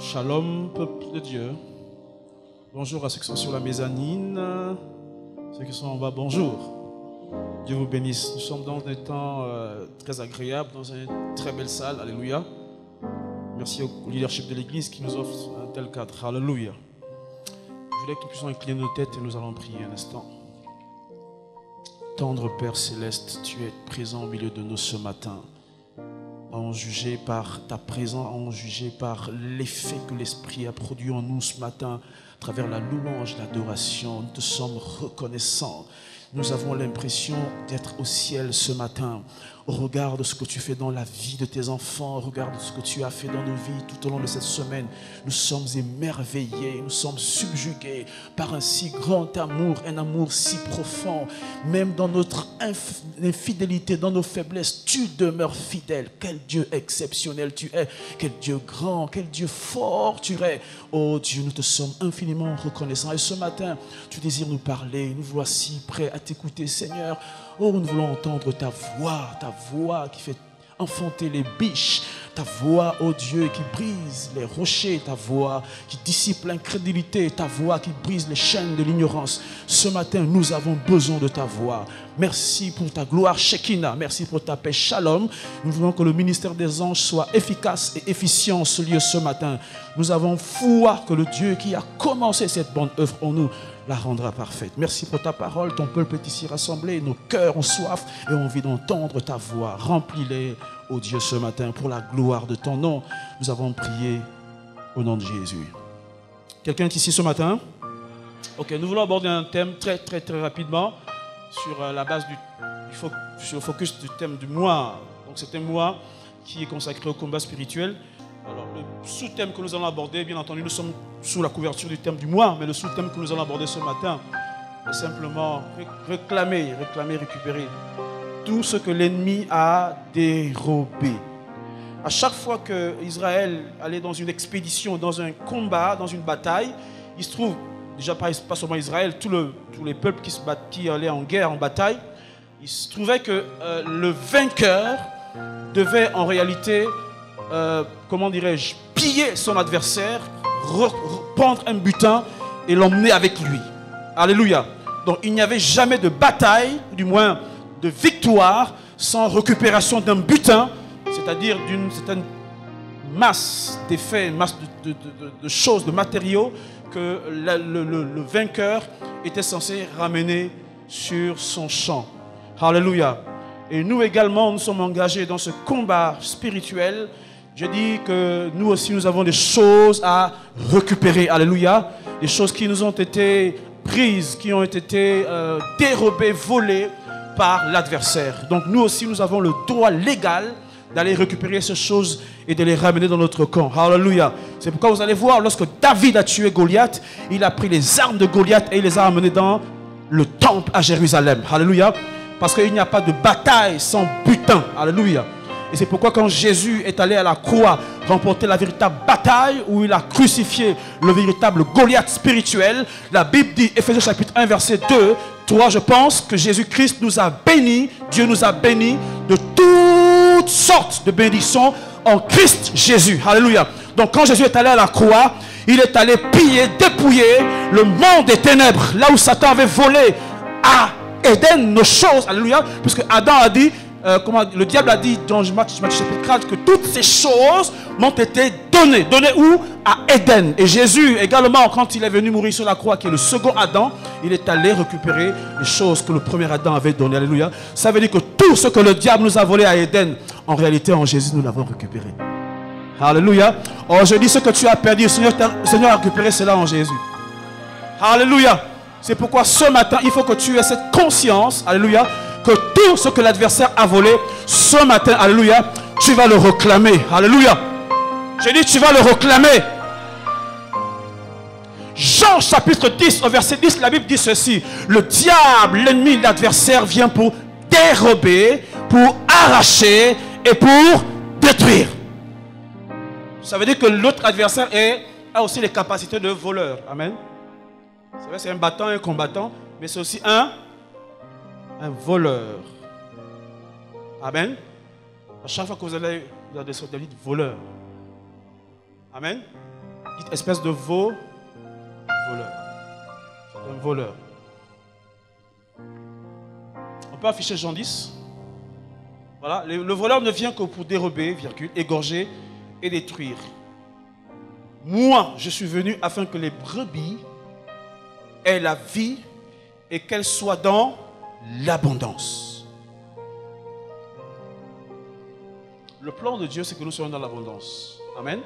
Shalom, peuple de Dieu. Bonjour à ceux qui sont sur la mezzanine, ceux qui sont en bas, bonjour. Dieu vous bénisse. Nous sommes dans un temps très agréable, dans une très belle salle. Alléluia. Merci au leadership de l'Église qui nous offre un tel cadre. Alléluia. Je voulais que nous puissions incliner nos têtes et nous allons prier un instant. Tendre Père Céleste, tu es présent au milieu de nous ce matin. En jugé par ta présence, en jugé par l'effet que l'Esprit a produit en nous ce matin, à travers la louange, l'adoration, nous te sommes reconnaissants. Nous avons l'impression d'être au ciel ce matin. Au regard de ce que tu fais dans la vie de tes enfants, au regard de ce que tu as fait dans nos vies tout au long de cette semaine, nous sommes émerveillés, nous sommes subjugués par un si grand amour, un amour si profond. Même dans notre infidélité, dans nos faiblesses, tu demeures fidèle. Quel Dieu exceptionnel tu es, quel Dieu grand, quel Dieu fort tu es. Oh Dieu, nous te sommes infiniment reconnaissants. Et ce matin, tu désires nous parler, nous voici prêts à t'écouter, Seigneur. Oh, nous voulons entendre ta voix qui fait enfanter les biches, ta voix, oh Dieu, qui brise les rochers, ta voix qui dissipe l'incrédulité, ta voix qui brise les chaînes de l'ignorance. Ce matin, nous avons besoin de ta voix. Merci pour ta gloire Shekinah, merci pour ta paix Shalom. Nous voulons que le ministère des anges soit efficace et efficient en ce lieu ce matin. Nous avons foi que le Dieu qui a commencé cette bonne œuvre en nous la rendra parfaite. Merci pour ta parole, ton peuple est ici rassemblé, nos cœurs ont soif et ont envie d'entendre ta voix. Remplis-les, ô Dieu, ce matin, pour la gloire de ton nom. Nous avons prié au nom de Jésus. Quelqu'un est ici ce matin? Ok, nous voulons aborder un thème très rapidement sur la base sur le focus du thème du mois. Donc c'est un mois qui est consacré au combat spirituel. Alors, le sous-thème que nous allons aborder, bien entendu, nous sommes sous la couverture du thème du mois, mais le sous-thème que nous allons aborder ce matin est simplement réclamer, récupérer tout ce que l'ennemi a dérobé. À chaque fois que Israël allait dans une expédition, dans un combat, dans une bataille, il se trouve, déjà pas seulement Israël, tous les peuples qui allaient en guerre, en bataille, il se trouvait que le vainqueur devait en réalité piller son adversaire, prendre un butin et l'emmener avec lui. Alléluia. Donc il n'y avait jamais de bataille, du moins de victoire, sans récupération d'un butin, c'est-à-dire d'une certaine masse d'effets, une masse de choses, de matériaux que le vainqueur était censé ramener sur son champ. Alléluia. Et nous également, nous sommes engagés dans ce combat spirituel. Je dis que nous aussi, nous avons des choses à récupérer. Alléluia. Des choses qui nous ont été prises, qui ont été dérobées, volées par l'adversaire. Donc nous aussi, nous avons le droit légal d'aller récupérer ces choses et de les ramener dans notre camp. Alléluia. C'est pourquoi vous allez voir, lorsque David a tué Goliath, il a pris les armes de Goliath et il les a amenées dans le temple à Jérusalem. Alléluia. Parce qu'il n'y a pas de bataille sans butin. Alléluia. Et c'est pourquoi quand Jésus est allé à la croix remporter la véritable bataille où il a crucifié le véritable Goliath spirituel, la Bible dit, Éphésiens chapitre 1 verset 2, 3, je pense que Jésus-Christ nous a bénis, Dieu nous a bénis de toutes sortes de bénédictions en Christ Jésus. Alléluia. Donc quand Jésus est allé à la croix, il est allé piller, dépouiller le monde des ténèbres, là où Satan avait volé à Éden nos choses. Alléluia. Puisque Adam a dit, le diable a dit dans Matthieu chapitre 4 que toutes ces choses m'ont été données. Données où? À Éden. Et Jésus également, quand il est venu mourir sur la croix, qui est le second Adam, il est allé récupérer les choses que le premier Adam avait données. Alléluia. Ça veut dire que tout ce que le diable nous a volé à Éden, en réalité en Jésus nous l'avons récupéré. Alléluia. Oh, je dis ce que tu as perdu, le Seigneur a récupéré cela en Jésus. Alléluia. C'est pourquoi ce matin, il faut que tu aies cette conscience, alléluia, que tout ce que l'adversaire a volé, ce matin, alléluia, tu vas le réclamer. Alléluia. J'ai dit, tu vas le réclamer. Jean chapitre 10, au verset 10, la Bible dit ceci. Le diable, l'ennemi, l'adversaire vient pour dérober, pour arracher et pour détruire. Ça veut dire que l'autre adversaire a aussi les capacités de voleur. Amen. C'est vrai, c'est un battant, un combattant, mais c'est aussi un voleur. Amen. À chaque fois que vous allez dans des sortes de voleurs. Amen. Dites espèce de voleur. C'est un voleur. On peut afficher Jean 10. Voilà. Le voleur ne vient que pour dérober, virgule, égorger et détruire. Moi, je suis venu afin que les brebis aient la vie et qu'elles soient dans l'abondance. Le plan de Dieu, c'est que nous soyons dans l'abondance. Amen.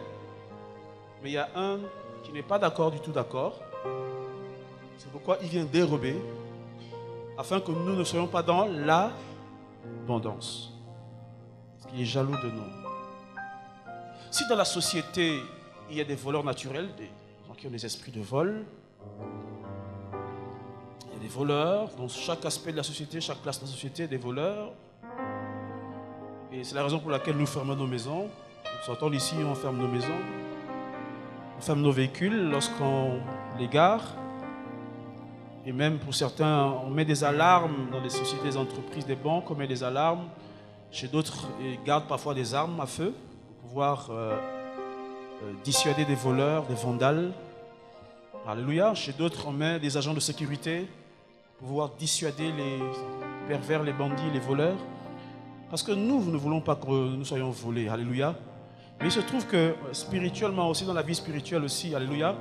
Mais il y a un qui n'est pas d'accord, du tout d'accord. C'est pourquoi il vient dérober, afin que nous ne soyons pas dans l'abondance. Parce qu'il est jaloux de nous. Si dans la société, il y a des voleurs naturels, des gens qui ont des esprits de vol, il y a des voleurs, dans chaque aspect de la société, chaque classe de la société, des voleurs. Et c'est la raison pour laquelle nous fermons nos maisons. Nous sortons d'ici, on ferme nos maisons. On ferme nos véhicules lorsqu'on les gare. Et même pour certains, on met des alarmes dans les sociétés, des entreprises, des banques, on met des alarmes. Chez d'autres, ils gardent parfois des armes à feu pour pouvoir dissuader des voleurs, des vandales. Alléluia. Chez d'autres, on met des agents de sécurité pour pouvoir dissuader les pervers, les bandits, les voleurs. Parce que nous ne voulons pas que nous soyons volés. Alléluia. Mais il se trouve que spirituellement aussi, dans la vie spirituelle aussi, alléluia,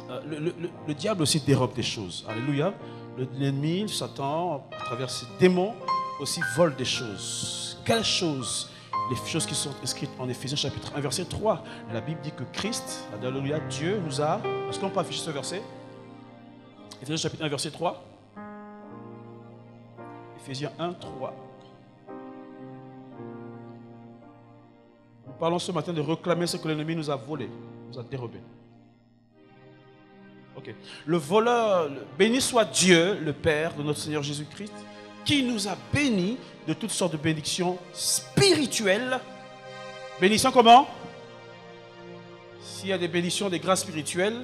le diable aussi dérobe des choses. Alléluia. L'ennemi, Satan, à travers ses démons, aussi vole des choses. Quelles choses? Les choses qui sont écrites en Éphésiens chapitre 1, verset 3. La Bible dit que Christ, alléluia, Dieu nous a... Est-ce qu'on peut afficher ce verset? Éphésiens chapitre 1, verset 3. Éphésiens 1, 3. Nous parlons ce matin de réclamer ce que l'ennemi nous a volé, nous a dérobé. Ok. Le voleur, béni soit Dieu, le Père de notre Seigneur Jésus-Christ, qui nous a bénis de toutes sortes de bénédictions spirituelles. Bénédictions comment? S'il y a des bénédictions, des grâces spirituelles,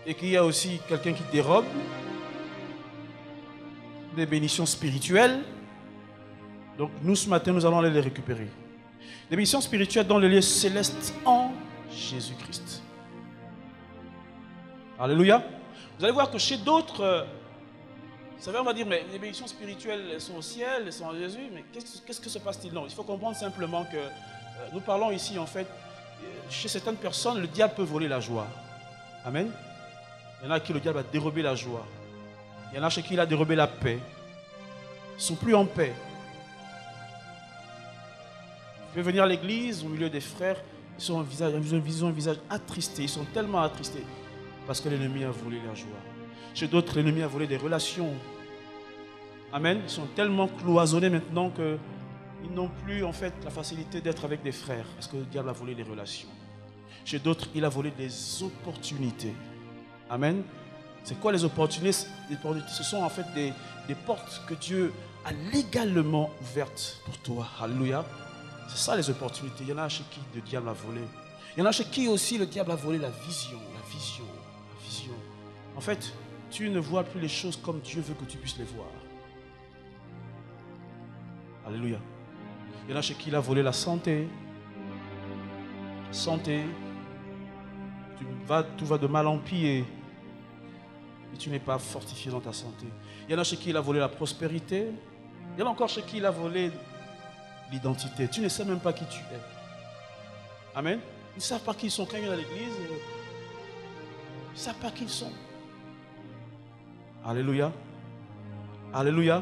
et qu'il y a aussi quelqu'un qui dérobe des bénédictions spirituelles, donc nous ce matin, nous allons aller les récupérer. Des bénédictions spirituelles dans le lieu céleste en Jésus-Christ. Alléluia. Vous allez voir que chez d'autres, vous savez, on va dire, mais les bénédictions spirituelles, elles sont au ciel, elles sont en Jésus, mais qu'est-ce que se passe-t-il? Non, il faut comprendre simplement que nous parlons ici, en fait, chez certaines personnes, le diable peut voler la joie. Amen. Il y en a à qui le diable a dérobé la joie. Il y en a chez qui il a dérobé la paix. Ils ne sont plus en paix. Vous pouvez venir à l'église, au milieu des frères, ils ont un visage attristé, ils sont tellement attristés parce que l'ennemi a volé la joie. Chez d'autres, l'ennemi a volé des relations. Amen. Ils sont tellement cloisonnés maintenant qu'ils n'ont plus en fait la facilité d'être avec des frères parce que le diable a volé les relations. Chez d'autres, il a volé des opportunités. Amen. C'est quoi les opportunités? Ce sont en fait des portes que Dieu a légalement ouvertes pour toi. Alléluia. C'est ça les opportunités. Il y en a chez qui le diable a volé. Il y en a chez qui aussi le diable a volé la vision. La vision. La vision. En fait, tu ne vois plus les choses comme Dieu veut que tu puisses les voir. Alléluia. Il y en a chez qui il a volé la santé. Santé. Tout va de mal en pis et tu n'es pas fortifié dans ta santé. Il y en a chez qui il a volé la prospérité. Il y en a encore chez qui il a volé l'identité. Tu ne sais même pas qui tu es. Amen. Ils ne savent pas qui ils sont quand ils viennent à l'église. Ils ne savent pas qui ils sont. Alléluia. Alléluia.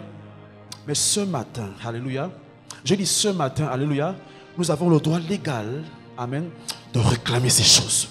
Mais ce matin, alléluia, je dis ce matin, alléluia, nous avons le droit légal, amen, de réclamer ces choses.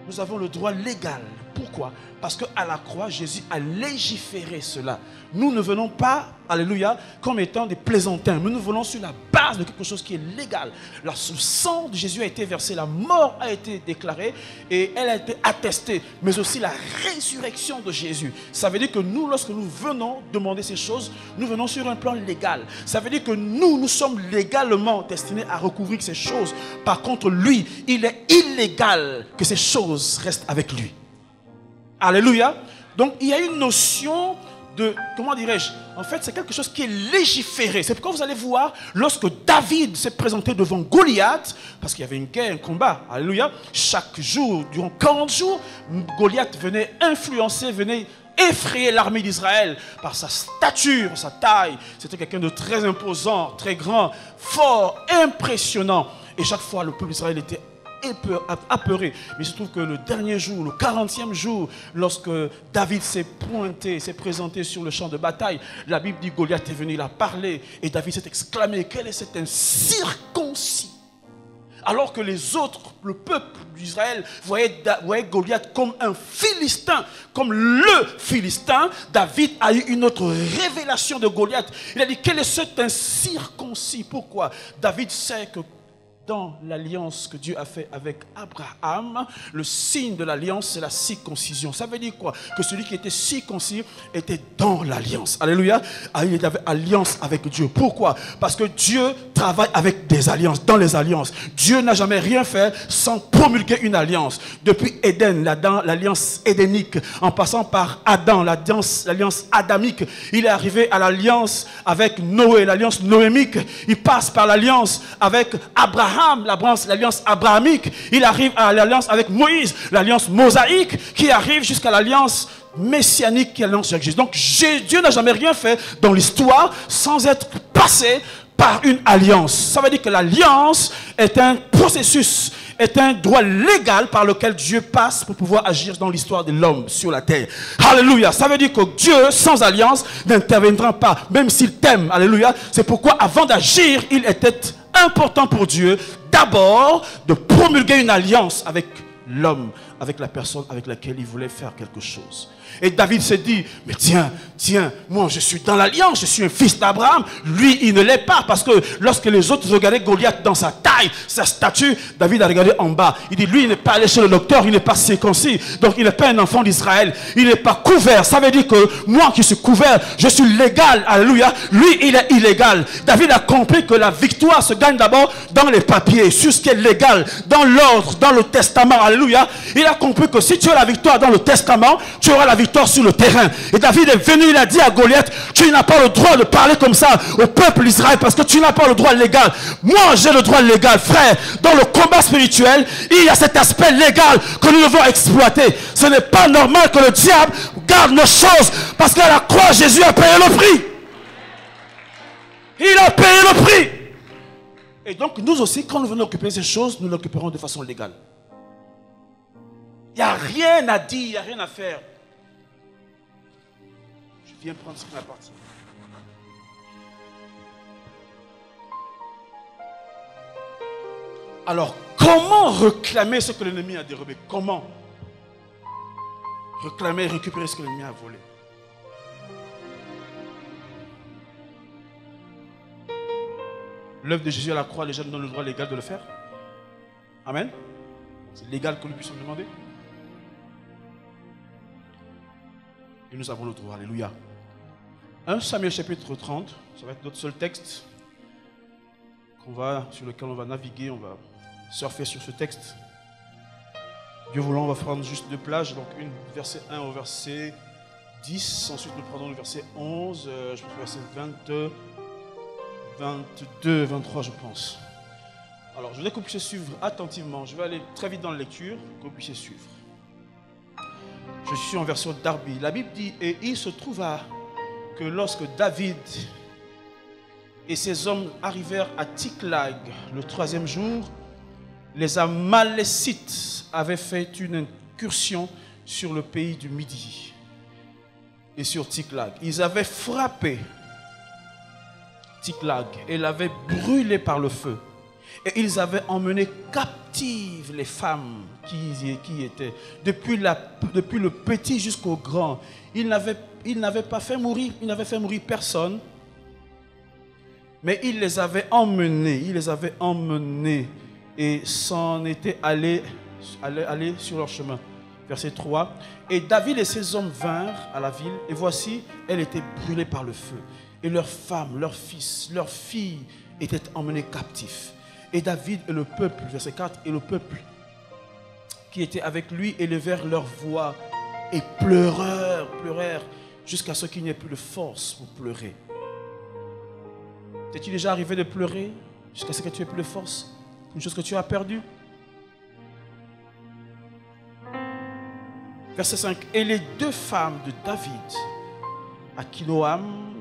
Nous avons le droit légal. Pourquoi? Parce qu'à la croix, Jésus a légiféré cela. Nous ne venons pas, alléluia, comme étant des plaisantins. Nous venons sur la base de quelque chose qui est légal. Le sang de Jésus a été versé, la mort a été déclarée et elle a été attestée. Mais aussi la résurrection de Jésus. Ça veut dire que nous, lorsque nous venons demander ces choses, nous venons sur un plan légal. Ça veut dire que nous sommes légalement destinés à recouvrir ces choses. Par contre, lui, il est illégal que ces choses restent avec lui. Alléluia. Donc il y a une notion comment dirais-je, en fait c'est quelque chose qui est légiféré. C'est pourquoi vous allez voir, lorsque David s'est présenté devant Goliath, parce qu'il y avait une guerre, un combat, alléluia, chaque jour, durant 40 jours, Goliath venait influencer, venait effrayer l'armée d'Israël par sa stature, sa taille. C'était quelqu'un de très imposant, très grand, fort, impressionnant. Et chaque fois, le peuple d'Israël était apeuré. Mais il se trouve que le dernier jour, le 40e jour, lorsque David s'est pointé, s'est présenté sur le champ de bataille, la Bible dit Goliath est venu, il a parlé, et David s'est exclamé, quel est cet incirconcis? Alors que les autres, le peuple d'Israël, voyait Goliath comme un Philistin, comme le Philistin, David a eu une autre révélation de Goliath. Il a dit, quel est cet incirconcis? Pourquoi? David sait que dans l'alliance que Dieu a fait avec Abraham, le signe de l'alliance, c'est la circoncision. Ça veut dire quoi? Que celui qui était circoncis était dans l'alliance. Alléluia. Il avait alliance avec Dieu. Pourquoi? Parce que Dieu travaille avec des alliances, dans les alliances. Dieu n'a jamais rien fait sans promulguer une alliance. Depuis Éden, l'alliance édénique, en passant par Adam, l'alliance adamique, il est arrivé à l'alliance avec Noé, l'alliance noémique. Il passe par l'alliance avec Abraham, l'alliance abrahamique. Il arrive à l'alliance avec Moïse, l'alliance mosaïque, qui arrive jusqu'à l'alliance messianique, qui est l'alliance avec Jésus. Donc Dieu n'a jamais rien fait dans l'histoire sans être passé par une alliance. Ça veut dire que l'alliance est un processus, est un droit légal par lequel Dieu passe pour pouvoir agir dans l'histoire de l'homme sur la terre. Alléluia. Ça veut dire que Dieu, sans alliance, n'interviendra pas, même s'il t'aime. Alléluia. C'est pourquoi, avant d'agir, il était important pour Dieu, d'abord, de promulguer une alliance avec l'homme, avec la personne avec laquelle il voulait faire quelque chose. Et David s'est dit, mais tiens, moi je suis dans l'alliance, je suis un fils d'Abraham. Lui, il ne l'est pas, parce que lorsque les autres regardaient Goliath dans sa taille, sa stature, David a regardé en bas. Il dit, lui, il n'est pas allé chez le docteur, il n'est pas circoncis, donc il n'est pas un enfant d'Israël, il n'est pas couvert. Ça veut dire que moi qui suis couvert, je suis légal, alléluia. Lui, il est illégal. David a compris que la victoire se gagne d'abord dans les papiers, sur ce qui est légal, dans l'ordre, dans le testament, alléluia. Il a compris que si tu as la victoire dans le testament, tu auras la victoire sur le terrain. Et David est venu, il a dit à Goliath, tu n'as pas le droit de parler comme ça au peuple d'Israël, parce que tu n'as pas le droit légal. Moi, j'ai le droit légal, frère. Dans le combat spirituel, il y a cet aspect légal que nous devons exploiter. Ce n'est pas normal que le diable garde nos choses, parce qu'à la croix, Jésus a payé le prix. Il a payé le prix. Et donc, nous aussi, quand nous venons occuper ces choses, nous l'occuperons de façon légale. Il n'y a rien à dire, il n'y a rien à faire. Je viens prendre ce qui m'appartient. Alors, comment réclamer ce que l'ennemi a dérobé? Comment réclamer et récupérer ce que l'ennemi a volé? L'œuvre de Jésus à la croix, les gens nous donnent le droit légal de le faire. Amen. C'est légal que nous puissions demander. Et nous avons le droit. Alléluia. 1 Samuel chapitre 30, ça va être notre seul texte sur lequel on va naviguer, on va surfer sur ce texte. Dieu voulant, on va prendre juste deux plages, donc une verset 1 au verset 10, ensuite nous prenons le verset 11, je pense le verset 22, 23 je pense. Alors je voudrais que vous puissiez suivre attentivement, je vais aller très vite dans la lecture, que vous puissiez suivre. Je suis en version Darby. La Bible dit, et il se trouva que lorsque David et ses hommes arrivèrent à Tsiklag le 3e jour, les Amalécites avaient fait une incursion sur le pays du Midi et sur Tsiklag. Ils avaient frappé Tsiklag et l'avaient brûlé par le feu. Et ils avaient emmené captives les femmes qui étaient, depuis le petit jusqu'au grand. Ils n'avaient pas fait mourir, ils n'avaient fait mourir personne. Mais ils les avaient emmenés, et s'en étaient allés sur leur chemin. Verset 3. Et David et ses hommes vinrent à la ville, et voici, elle était brûlée par le feu. Et leurs femmes, leurs fils, leurs filles étaient emmenés captifs. Et David et le peuple, verset 4, et le peuple qui était avec lui élevèrent leur voix et pleurèrent jusqu'à ce qu'il n'y ait plus de force pour pleurer. T'es-tu déjà arrivé de pleurer jusqu'à ce que tu aies plus de force pour une chose que tu as perdue? Verset 5. Et les deux femmes de David, Akinoam,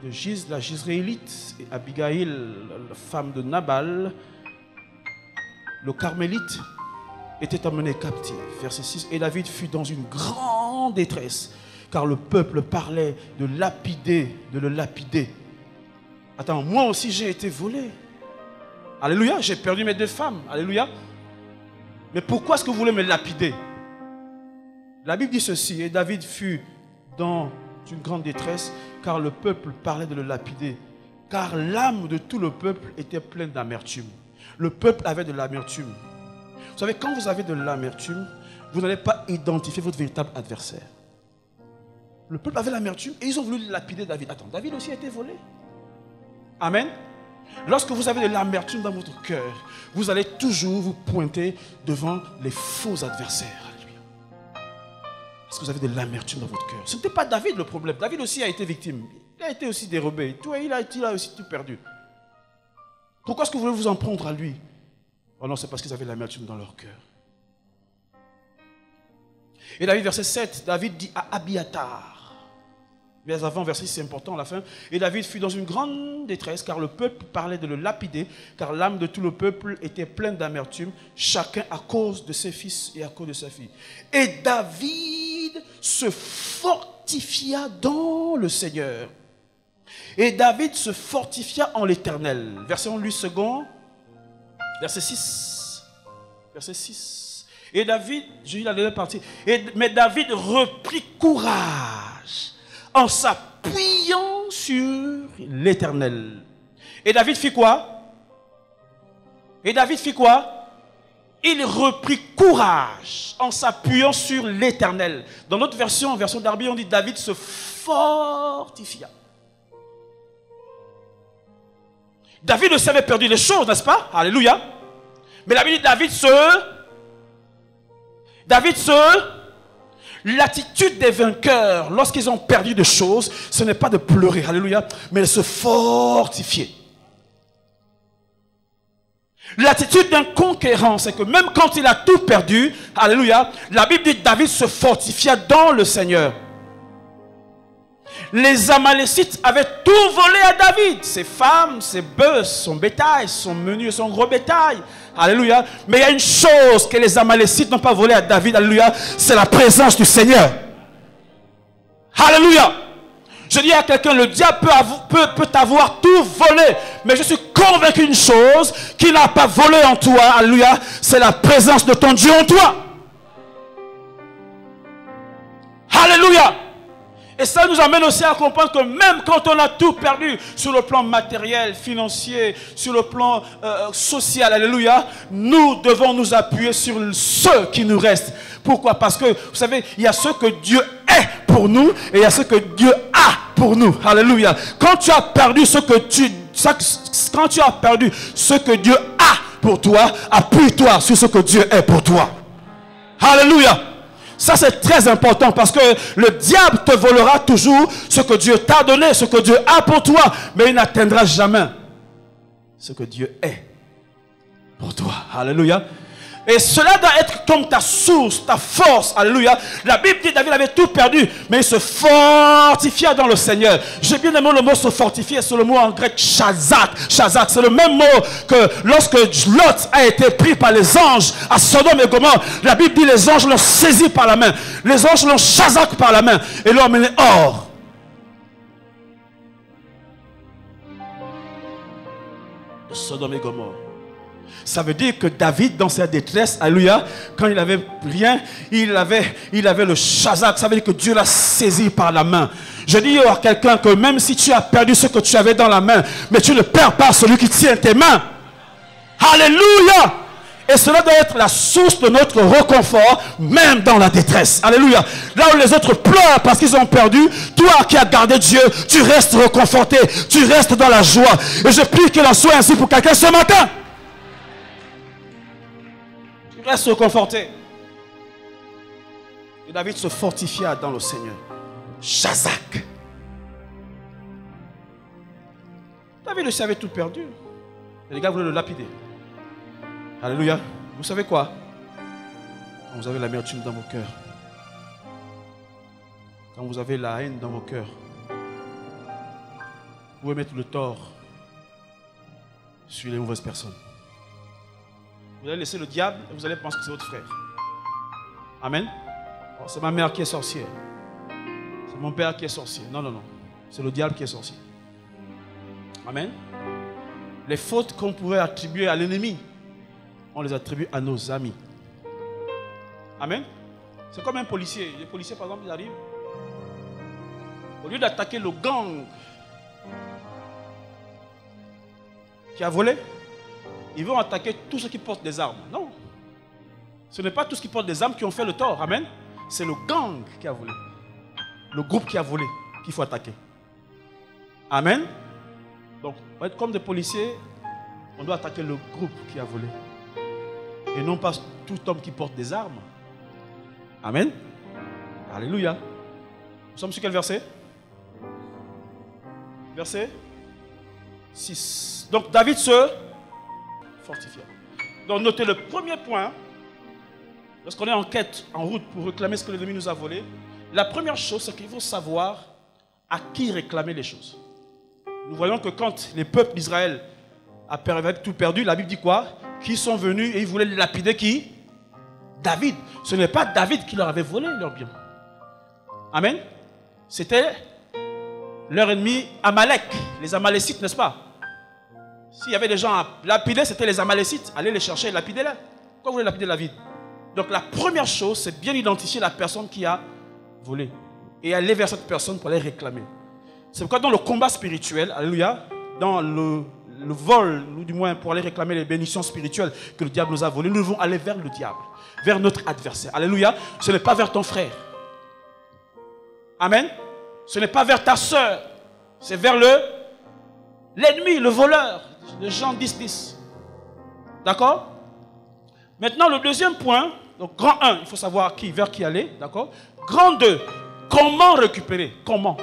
la Jizréélite, et Abigail, la femme de Nabal, le Carmélite, étaient emmenées captives. Verset 6. Et David fut dans une grande détresse, car le peuple parlait de le lapider. Attends, moi aussi j'ai été volé. Alléluia, j'ai perdu mes deux femmes. Alléluia. Mais pourquoi est-ce que vous voulez me lapider? La Bible dit ceci, et David fut dans une grande détresse, car le peuple parlait de le lapider. Car l'âme de tout le peuple était pleine d'amertume. Le peuple avait de l'amertume. Vous savez, quand vous avez de l'amertume, vous n'allez pas identifier votre véritable adversaire. Le peuple avait l'amertume et ils ont voulu lapider David. Attends, David aussi a été volé. Amen. Lorsque vous avez de l'amertume dans votre cœur, vous allez toujours vous pointer devant les faux adversaires. Parce que vous avez de l'amertume dans votre cœur. Ce n'était pas David le problème. David aussi a été victime. Il a été aussi dérobé. Il a aussi tout perdu. Pourquoi est-ce que vous voulez vous en prendre à lui? Oh non, c'est parce qu'ils avaient de l'amertume dans leur cœur. Et David, verset 7, David dit à Abiathar. Mais avant, verset 6, c'est important à la fin. Et David fut dans une grande détresse, car le peuple parlait de le lapider, car l'âme de tout le peuple était pleine d'amertume, chacun à cause de ses fils et à cause de sa fille. Et David se fortifia dans le Seigneur. Et David se fortifia en l'Éternel. Verset 1, lui second. Verset 6. Verset 6. Et David, je lis la deuxième partie. Mais David reprit courage en s'appuyant sur l'Éternel. Et David fit quoi? Et David fit quoi? Il reprit courage en s'appuyant sur l'Éternel. Dans notre version d'Arby, on dit David se fortifia. David ne savait perdu les choses, n'est-ce pas? Alléluia. Mais la Bible dit l'attitude des vainqueurs, lorsqu'ils ont perdu des choses, ce n'est pas de pleurer, alléluia, mais de se fortifier. L'attitude d'un conquérant, c'est que même quand il a tout perdu, alléluia, la Bible dit David se fortifia dans le Seigneur. Les Amalécites avaient tout volé à David, ses femmes, ses bœufs, son bétail, son menu, son gros bétail. Alléluia. Mais il y a une chose que les Amalécites n'ont pas volé à David, alléluia, c'est la présence du Seigneur. Alléluia. Je dis à quelqu'un, le diable peut t'avoir tout volé, mais je suis convaincu d'une chose, qu'il n'a pas volé en toi, alléluia, c'est la présence de ton Dieu en toi. Alléluia. Et ça nous amène aussi à comprendre que même quand on a tout perdu sur le plan matériel, financier, sur le plan social, alléluia, nous devons nous appuyer sur ce qui nous reste. Pourquoi? Parce que, vous savez, il y a ce que Dieu est pour nous et il y a ce que Dieu a pour nous. Alléluia. Quand tu as perdu ce que Dieu a pour toi, appuie-toi sur ce que Dieu est pour toi. Alléluia. Ça c'est très important parce que le diable te volera toujours ce que Dieu t'a donné, ce que Dieu a pour toi, mais il n'atteindra jamais ce que Dieu est pour toi. Alléluia. Et cela doit être comme ta source, ta force. Alléluia. La Bible dit que David avait tout perdu, mais il se fortifia dans le Seigneur. J'ai bien aimé le mot se fortifier, c'est le mot en grec chazak. Chazak, c'est le même mot que lorsque Lot a été pris par les anges à Sodome et Gomorrhe. La Bible dit les anges l'ont saisi par la main. Les anges l'ont chazak par la main et l'ont emmené hors. De Sodome et Gomorrhe. Ça veut dire que David, dans sa détresse, alléluia, quand il n'avait rien, il avait le chazak. Ça veut dire que Dieu l'a saisi par la main. Je dis à quelqu'un que même si tu as perdu ce que tu avais dans la main, mais tu ne perds pas celui qui tient tes mains. Alléluia. Et cela doit être la source de notre réconfort, même dans la détresse. Alléluia. Là où les autres pleurent parce qu'ils ont perdu, toi qui as gardé Dieu, tu restes réconforté, tu restes dans la joie. Et je prie qu'il en soit ainsi pour quelqu'un ce matin. Reste conforté. Et David se fortifia dans le Seigneur. Chazak. David aussi avait tout perdu. Et les gars voulaient le lapider. Alléluia. Vous savez quoi? Quand vous avez l'amertume dans vos cœurs, quand vous avez la haine dans vos cœurs, vous pouvez mettre le tort sur les mauvaises personnes. Vous allez laisser le diable et vous allez penser que c'est votre frère. Amen. Oh, c'est ma mère qui est sorcière. C'est mon père qui est sorcier. Non, non, non. C'est le diable qui est sorcier. Amen. Les fautes qu'on pourrait attribuer à l'ennemi, on les attribue à nos amis. Amen. C'est comme un policier. Les policiers, par exemple, ils arrivent. Au lieu d'attaquer le gang qui a volé, ils vont attaquer tous ceux qui portent des armes. Non. Ce n'est pas tous ceux qui portent des armes qui ont fait le tort. Amen. C'est le gang qui a volé. Le groupe qui a volé qu'il faut attaquer. Amen. Donc, pour être comme des policiers, on doit attaquer le groupe qui a volé. Et non pas tout homme qui porte des armes. Amen. Alléluia. Nous sommes sur quel verset? Verset 6. Donc David se fortifia. Donc notez le premier point. Lorsqu'on est en quête, en route pour réclamer ce que l'ennemi nous a volé, la première chose, c'est qu'il faut savoir à qui réclamer les choses. Nous voyons que quand les peuples d'Israël avaient tout perdu, la Bible dit quoi? Qu'ils sont venus et ils voulaient lapider qui? David. Ce n'est pas David qui leur avait volé leurs biens. Amen. C'était leur ennemi Amalek, les Amalécites, n'est-ce pas? S'il y avait des gens à lapider, c'était les Amalécites. Allez les chercher et lapider-les. Pourquoi vous voulez lapider David? Donc la première chose, c'est bien identifier la personne qui a volé et aller vers cette personne pour aller réclamer. C'est pourquoi dans le combat spirituel, alléluia, dans le vol, ou du moins pour aller réclamer les bénédictions spirituelles que le diable nous a volées, nous devons aller vers le diable, vers notre adversaire. Alléluia. Ce n'est pas vers ton frère. Amen. Ce n'est pas vers ta soeur. C'est vers l'ennemi, le voleur. De Jean 10:10. D'accord? Maintenant, le deuxième point, donc grand 1, il faut savoir vers qui aller. D'accord? Grand 2, comment récupérer? Comment?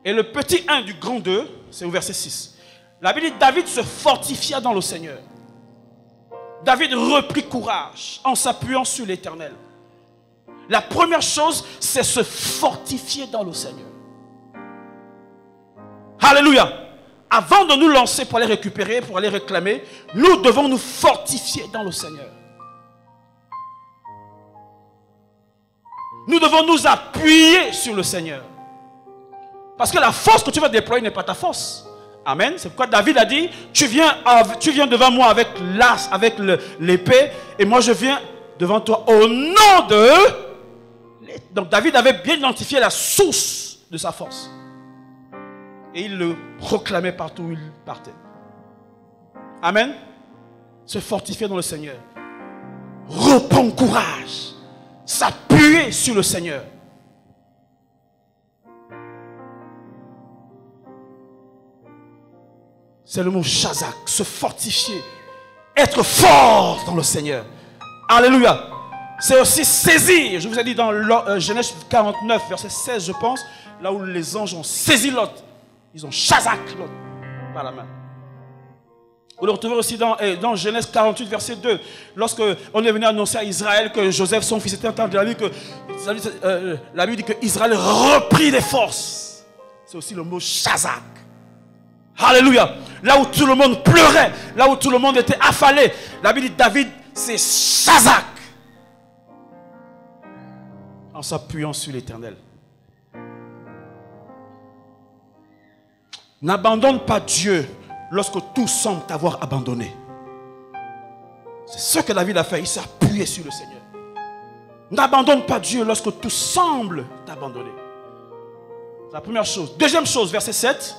Et le petit 1 du grand 2, c'est au verset 6. La Bible dit, David se fortifia dans le Seigneur. David reprit courage en s'appuyant sur l'Éternel. La première chose, c'est se fortifier dans le Seigneur. Alléluia. Avant de nous lancer pour aller récupérer, pour aller réclamer, nous devons nous fortifier dans le Seigneur. Nous devons nous appuyer sur le Seigneur. Parce que la force que tu vas déployer n'est pas ta force. Amen. C'est pourquoi David a dit, tu viens devant moi avec l'as, avec l'épée, et moi je viens devant toi au nom de... Donc David avait bien identifié la source de sa force. Et il le proclamait partout où il partait. Amen. Se fortifier dans le Seigneur. Reprendre courage. S'appuyer sur le Seigneur. C'est le mot Shazak, se fortifier, être fort dans le Seigneur. Alléluia. C'est aussi saisir. Je vous ai dit dans Genèse 49, verset 16, je pense, là où les anges ont saisi Lot. Ils ont Shazak Lot par la main. Vous le retrouvez aussi dans Genèse 48, verset 2. Lorsque on est venu annoncer à Israël que Joseph, son fils, était en train de la Bible dit que Israël reprit des forces. C'est aussi le mot Shazak. Alléluia. Là où tout le monde pleurait, là où tout le monde était affalé, la Bible dit David, c'est Shazak. En s'appuyant sur l'Éternel. N'abandonne pas Dieu lorsque tout semble t'avoir abandonné. C'est ce que David a fait. Il s'est appuyé sur le Seigneur. N'abandonne pas Dieu lorsque tout semble t'abandonner. C'est la première chose. Deuxième chose, verset 7.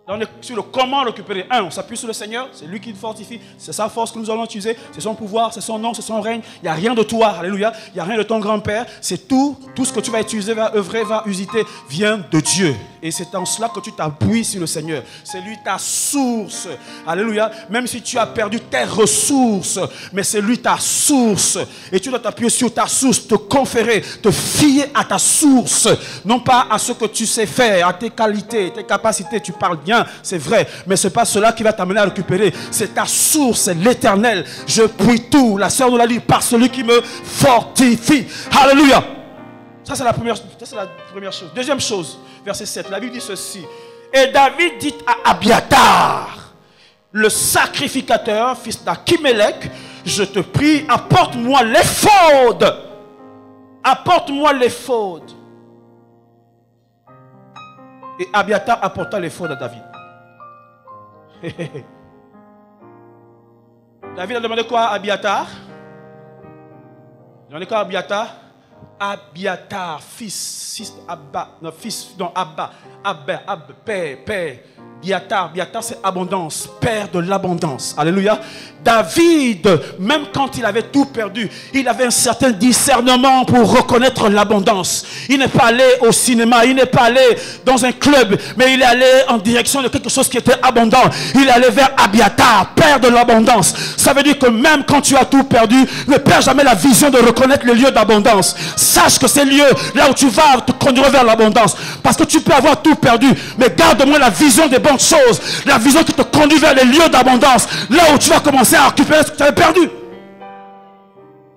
Là, on est sur le comment récupérer. On s'appuie sur le Seigneur. C'est lui qui nous fortifie. C'est sa force que nous allons utiliser. C'est son pouvoir, c'est son nom, c'est son règne. Il n'y a rien de toi. Alléluia. Il n'y a rien de ton grand-père. C'est tout ce que tu vas utiliser, va œuvrer, va user, vient de Dieu. Et c'est en cela que tu t'appuies sur le Seigneur. C'est lui ta source. Alléluia. Même si tu as perdu tes ressources, mais c'est lui ta source. Et tu dois t'appuyer sur ta source, te conférer, te fier à ta source. Non pas à ce que tu sais faire, à tes qualités, tes capacités. Tu parles bien, c'est vrai. Mais ce n'est pas cela qui va t'amener à récupérer. C'est ta source, c'est l'Éternel. Je puis tout. La sœur nous l'a dit, par celui qui me fortifie. Alléluia. Ça, c'est la première chose. Deuxième chose, verset 7. La Bible dit ceci. Et David dit à Abiatar, le sacrificateur, fils d'Akhimelech, je te prie, apporte-moi l'éphod. Apporte-moi l'éphod. Et Abiatar apporta l'éphod à David. David a demandé quoi à Abiatar? Il a demandé quoi à Abiatar? Abiatar, fils père. Biatar c'est abondance, père de l'abondance. Alléluia. David, même quand il avait tout perdu, il avait un certain discernement pour reconnaître l'abondance. Il n'est pas allé au cinéma, il n'est pas allé dans un club, mais il est allé en direction de quelque chose qui était abondant. Il est allé vers Abiatar, père de l'abondance. Ça veut dire que même quand tu as tout perdu, ne perds jamais la vision de reconnaître le lieu d'abondance. Sache que c'est le lieu là où tu vas te conduire vers l'abondance. Parce que tu peux avoir tout perdu, mais garde-moi la vision des bonnes choses, la vision qui te conduit vers les lieux d'abondance, là où tu vas commencer à récupérer ce que tu avais perdu.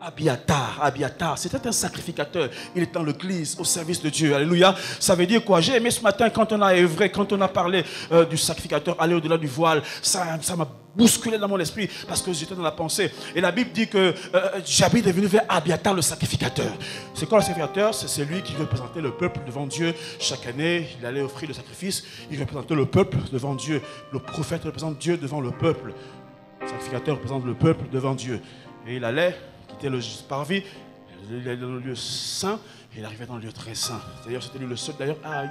Abiatar, c'était un sacrificateur. Il est dans l'église, au service de Dieu. Alléluia. Ça veut dire quoi? J'ai aimé ce matin quand on a œuvré, quand on a parlé du sacrificateur, aller au-delà du voile. Ça m'a bousculé dans mon esprit parce que j'étais dans la pensée. Et la Bible dit que Jabid est venu vers Abiatar, le sacrificateur. C'est quoi le sacrificateur? C'est celui qui représentait le peuple devant Dieu. Chaque année, il allait offrir le sacrifice. Il représentait le peuple devant Dieu. Le prophète représente Dieu devant le peuple. Le sacrificateur représente le peuple devant Dieu. Et il allait quitter le parvis, il allait dans le lieu saint, et il arrivait dans le lieu très saint. D'ailleurs, c'était lui le seul à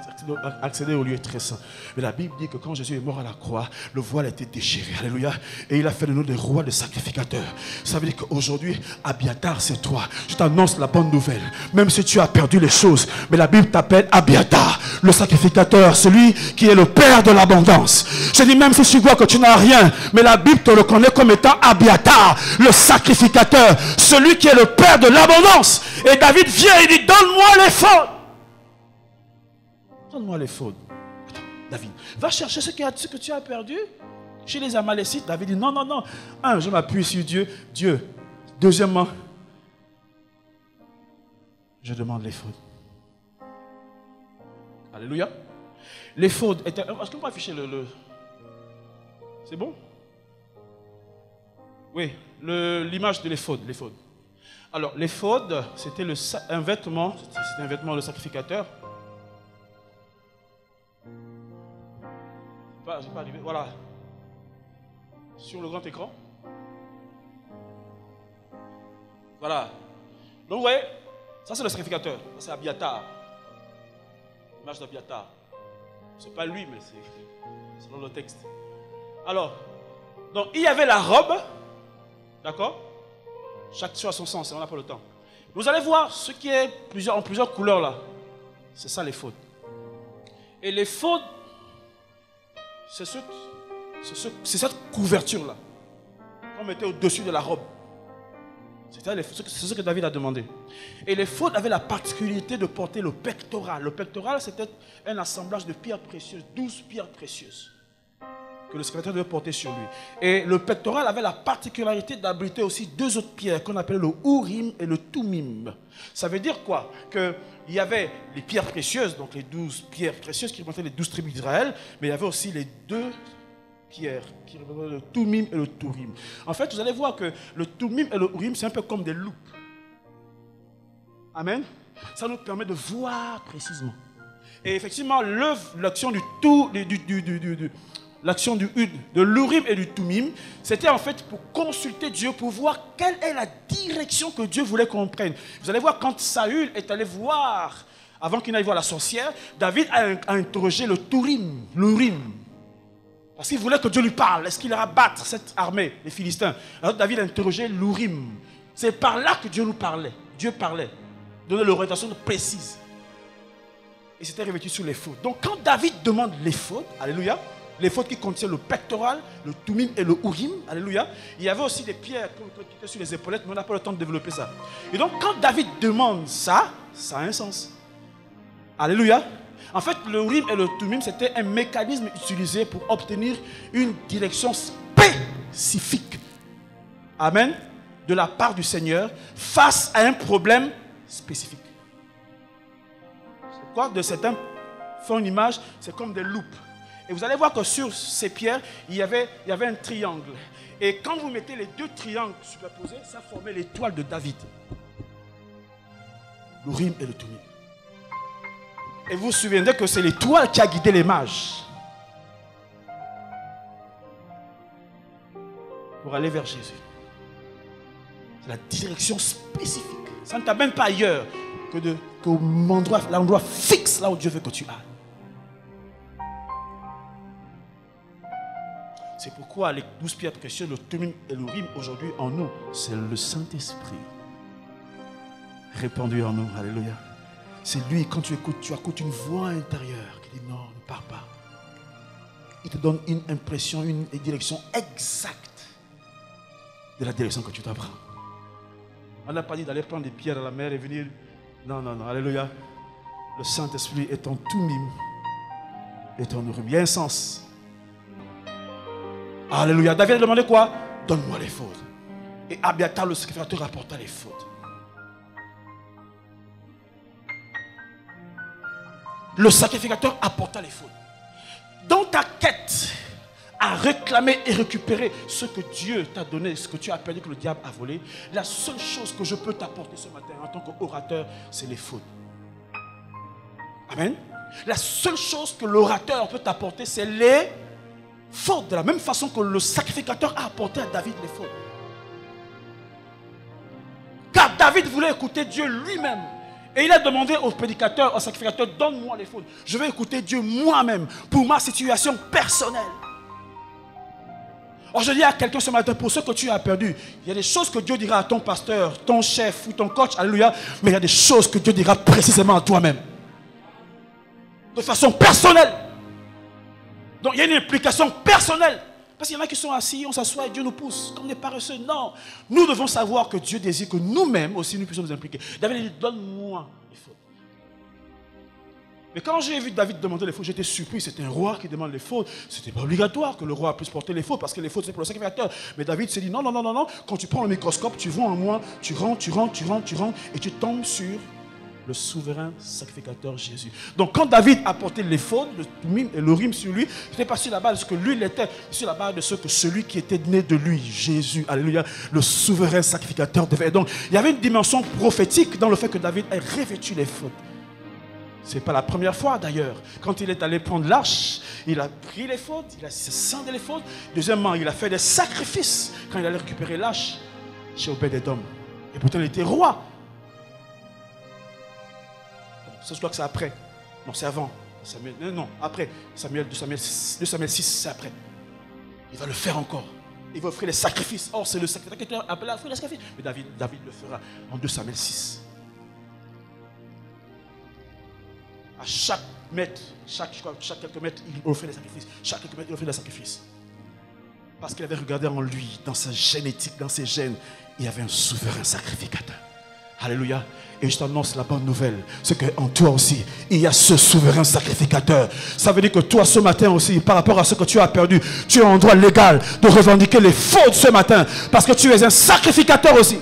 accéder au lieu très saint. Mais la Bible dit que quand Jésus est mort à la croix, le voile a été déchiré. Alléluia. Et il a fait de nous des rois, des sacrificateurs. Ça veut dire qu'aujourd'hui, Abiatar, c'est toi. Je t'annonce la bonne nouvelle. Même si tu as perdu les choses, mais la Bible t'appelle Abiatar, le sacrificateur, celui qui est le père de l'abondance. Je dis, même si tu vois que tu n'as rien, mais la Bible te reconnaît comme étant Abiatar, le sacrificateur, celui qui est le père de l'abondance. Et David vient et dit, donne-moi l'éphod. Donne-moi l'éphod. David, va chercher ce que tu as perdu chez les Amalécites. David dit, non, non, non. Un, je m'appuie sur Dieu. Deuxièmement, je demande l'éphod. Alléluia. L'éphod est... Est-ce qu'on peut afficher le... C'est bon? Oui, l'image de l'éphod. Alors, l'éphod, c'était un vêtement de sacrificateur. J'ai pas arrivé. Voilà. Sur le grand écran. Voilà. Donc, vous voyez, ça c'est le sacrificateur. Ça c'est Abiatar. L'image d'Abiatar. C'est pas lui, mais c'est dans le texte. Alors, donc il y avait la robe. D'accord? Chaque chose a son sens, on n'a pas le temps. Vous allez voir ce qui est en plusieurs couleurs là. C'est ça l'éphod. Et l'éphod, c'est cette couverture là qu'on mettait au-dessus de la robe. C'est ce que David a demandé. Et l'éphod avait la particularité de porter le pectoral. Le pectoral, c'était un assemblage de pierres précieuses, 12 pierres précieuses que le sacrificateur devait porter sur lui. Et le pectoral avait la particularité d'abriter aussi deux autres pierres qu'on appelait le Urim et le Tumim. Ça veut dire quoi? Qu'il y avait les pierres précieuses, donc les 12 pierres précieuses qui représentaient les 12 tribus d'Israël, mais il y avait aussi les deux pierres qui représentaient le Tumim et le Turim. En fait, vous allez voir que le Tumim et le Urim, c'est un peu comme des loupes. Amen. Ça nous permet de voir précisément. Et effectivement, l'action l'action de l'Urim et du Tumim, c'était en fait pour consulter Dieu, pour voir quelle est la direction que Dieu voulait qu'on prenne. Vous allez voir, quand Saül est allé voir, avant qu'il n'aille voir la sorcière, David a interrogé le l'Urim. Parce qu'il voulait que Dieu lui parle. Est-ce qu'il ira battre cette armée, les Philistins? Alors David a interrogé l'Urim. C'est par là que Dieu nous parlait. Dieu parlait. Donnait l'orientation précise. et s'était revêtu sur l'éphod. Donc quand David demande l'éphod, alléluia, l'éphod qui contient le pectoral, le Tumim et le Urim, alléluia, il y avait aussi des pierres qui étaient sur les épaulettes, mais on n'a pas le temps de développer ça. Et donc quand David demande ça, ça a un sens. Alléluia. En fait, le Urim et le Tumim, c'était un mécanisme utilisé pour obtenir une direction spécifique. Amen. De la part du Seigneur face à un problème spécifique. C'est quoi? De certains font une image, c'est comme des loupes. Et vous allez voir que sur ces pierres, il y avait un triangle. Et quand vous mettez les deux triangles superposés, ça formait l'étoile de David. L'Urim et le Tumim. Et vous vous souvenez que c'est l'étoile qui a guidé les mages pour aller vers Jésus. C'est la direction spécifique. Ça ne t'amène pas ailleurs que l'endroit fixe, là où Dieu veut que tu ailles. C'est pourquoi les 12 pierres précieuses, le Tumim et l'Urim, aujourd'hui en nous, c'est le Saint-Esprit répandu en nous. Alléluia. C'est lui, quand tu écoutes une voix intérieure qui dit non, ne pars pas. Il te donne une impression, une direction exacte de la direction que tu dois prendre. On n'a pas dit d'aller prendre des pierres à la mer et venir. Non, non, non, alléluia. Le Saint-Esprit est ton Tumim et ton Urim. Il y a un sens. Alléluia. David a demandé quoi? Donne-moi les fautes. Et Abiathar, le sacrificateur, rapporta les fautes. Le sacrificateur apporta les fautes. Dans ta quête à réclamer et récupérer ce que Dieu t'a donné, ce que tu as perdu, que le diable a volé, la seule chose que je peux t'apporter ce matin en tant qu'orateur, c'est les fautes. Amen. La seule chose que l'orateur peut t'apporter, c'est les fautes. De la même façon que le sacrificateur a apporté à David les fautes. Car David voulait écouter Dieu lui-même. Et il a demandé au prédicateur, au sacrificateur, donne-moi les fautes. Je vais écouter Dieu moi-même pour ma situation personnelle. Or, je dis à quelqu'un ce matin, pour ce que tu as perdu, il y a des choses que Dieu dira à ton pasteur, ton chef ou ton coach, alléluia, mais il y a des choses que Dieu dira précisément à toi-même. De façon personnelle. Donc, il y a une implication personnelle. Parce qu'il y en a qui sont assis, on s'assoit et Dieu nous pousse, comme des paresseux. Non, nous devons savoir que Dieu désire que nous-mêmes aussi nous puissions nous impliquer. David dit, donne-moi les fautes. Mais quand j'ai vu David demander les fautes, j'étais surpris. C'était un roi qui demande les fautes. Ce n'était pas obligatoire que le roi puisse porter les fautes, parce que les fautes c'est pour le sacrificateur. Mais David s'est dit, non, non, non, non, non. Quand tu prends le microscope, tu vois en moi, tu rentres, et tu tombes sur le souverain sacrificateur Jésus. Donc quand David a porté les fautes, le Tumim et l'Urim sur lui, ce n'était pas sur la base de ce que lui il était, mais sur la base de ce que celui qui était né de lui, Jésus, alléluia, le souverain sacrificateur devait. Donc il y avait une dimension prophétique dans le fait que David ait revêtu les fautes. Ce n'est pas la première fois d'ailleurs. Quand il est allé prendre l'arche, il a pris les fautes, il a scindé les fautes. Deuxièmement, il a fait des sacrifices quand il allait récupérer l'arche chez Obed-Edom. Et pourtant il était roi. Je crois que c'est après. Non, c'est avant. Samuel, non, après. Samuel 6, c'est après. Il va le faire encore. Il va offrir les sacrifices. Or, c'est le sacrificateur qui est appelé à offrir les sacrifices. Mais David le fera en 2 Samuel 6. À chaque mètre, chaque quelques mètres, il offrait les sacrifices. Chaque quelques mètres, il offrait les sacrifices. Parce qu'il avait regardé en lui, dans sa génétique, dans ses gènes, il y avait un souverain sacrificateur. Alléluia. Et je t'annonce la bonne nouvelle, c'est qu'en toi aussi, il y a ce souverain sacrificateur. Ça veut dire que toi, ce matin aussi, par rapport à ce que tu as perdu, tu es en droit légal de revendiquer les fautes ce matin, parce que tu es un sacrificateur aussi.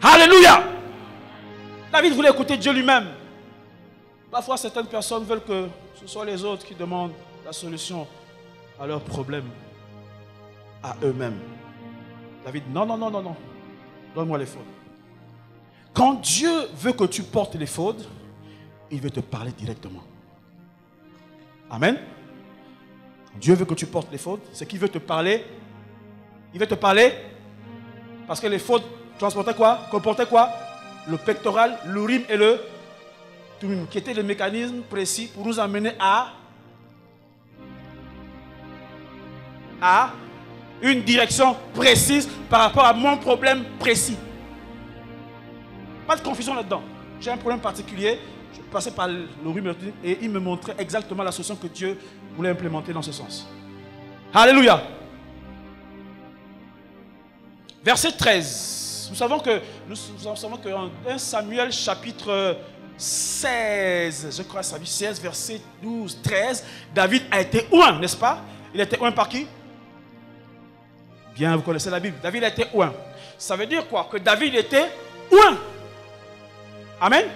Alléluia. David voulait écouter Dieu lui-même. Parfois, certaines personnes veulent que ce soit les autres qui demandent la solution à leurs problèmes, à eux-mêmes. David, non, non, non, non, non. Donne-moi les fautes. Quand Dieu veut que tu portes les fautes, il veut te parler directement. Amen. Dieu veut que tu portes les fautes, c'est qu'il veut te parler. Il veut te parler parce que les fautes transportaient quoi? Comportaient quoi? Le pectoral, l'urim et le tumim, qui étaient des mécanismes précis pour nous amener à une direction précise par rapport à mon problème précis. Pas de confusion là-dedans. j'ai un problème particulier, je passais par l'Urim et il me montrait exactement la solution que Dieu voulait implémenter dans ce sens. Alléluia. Verset 13. Nous savons que en 1 Samuel chapitre 16, je crois, 16, verset 12, 13, David a été oint, n'est-ce pas? Il a été oint par qui? Bien, vous connaissez la Bible. David a été oint. Ça veut dire quoi? Que David était oint. Amen.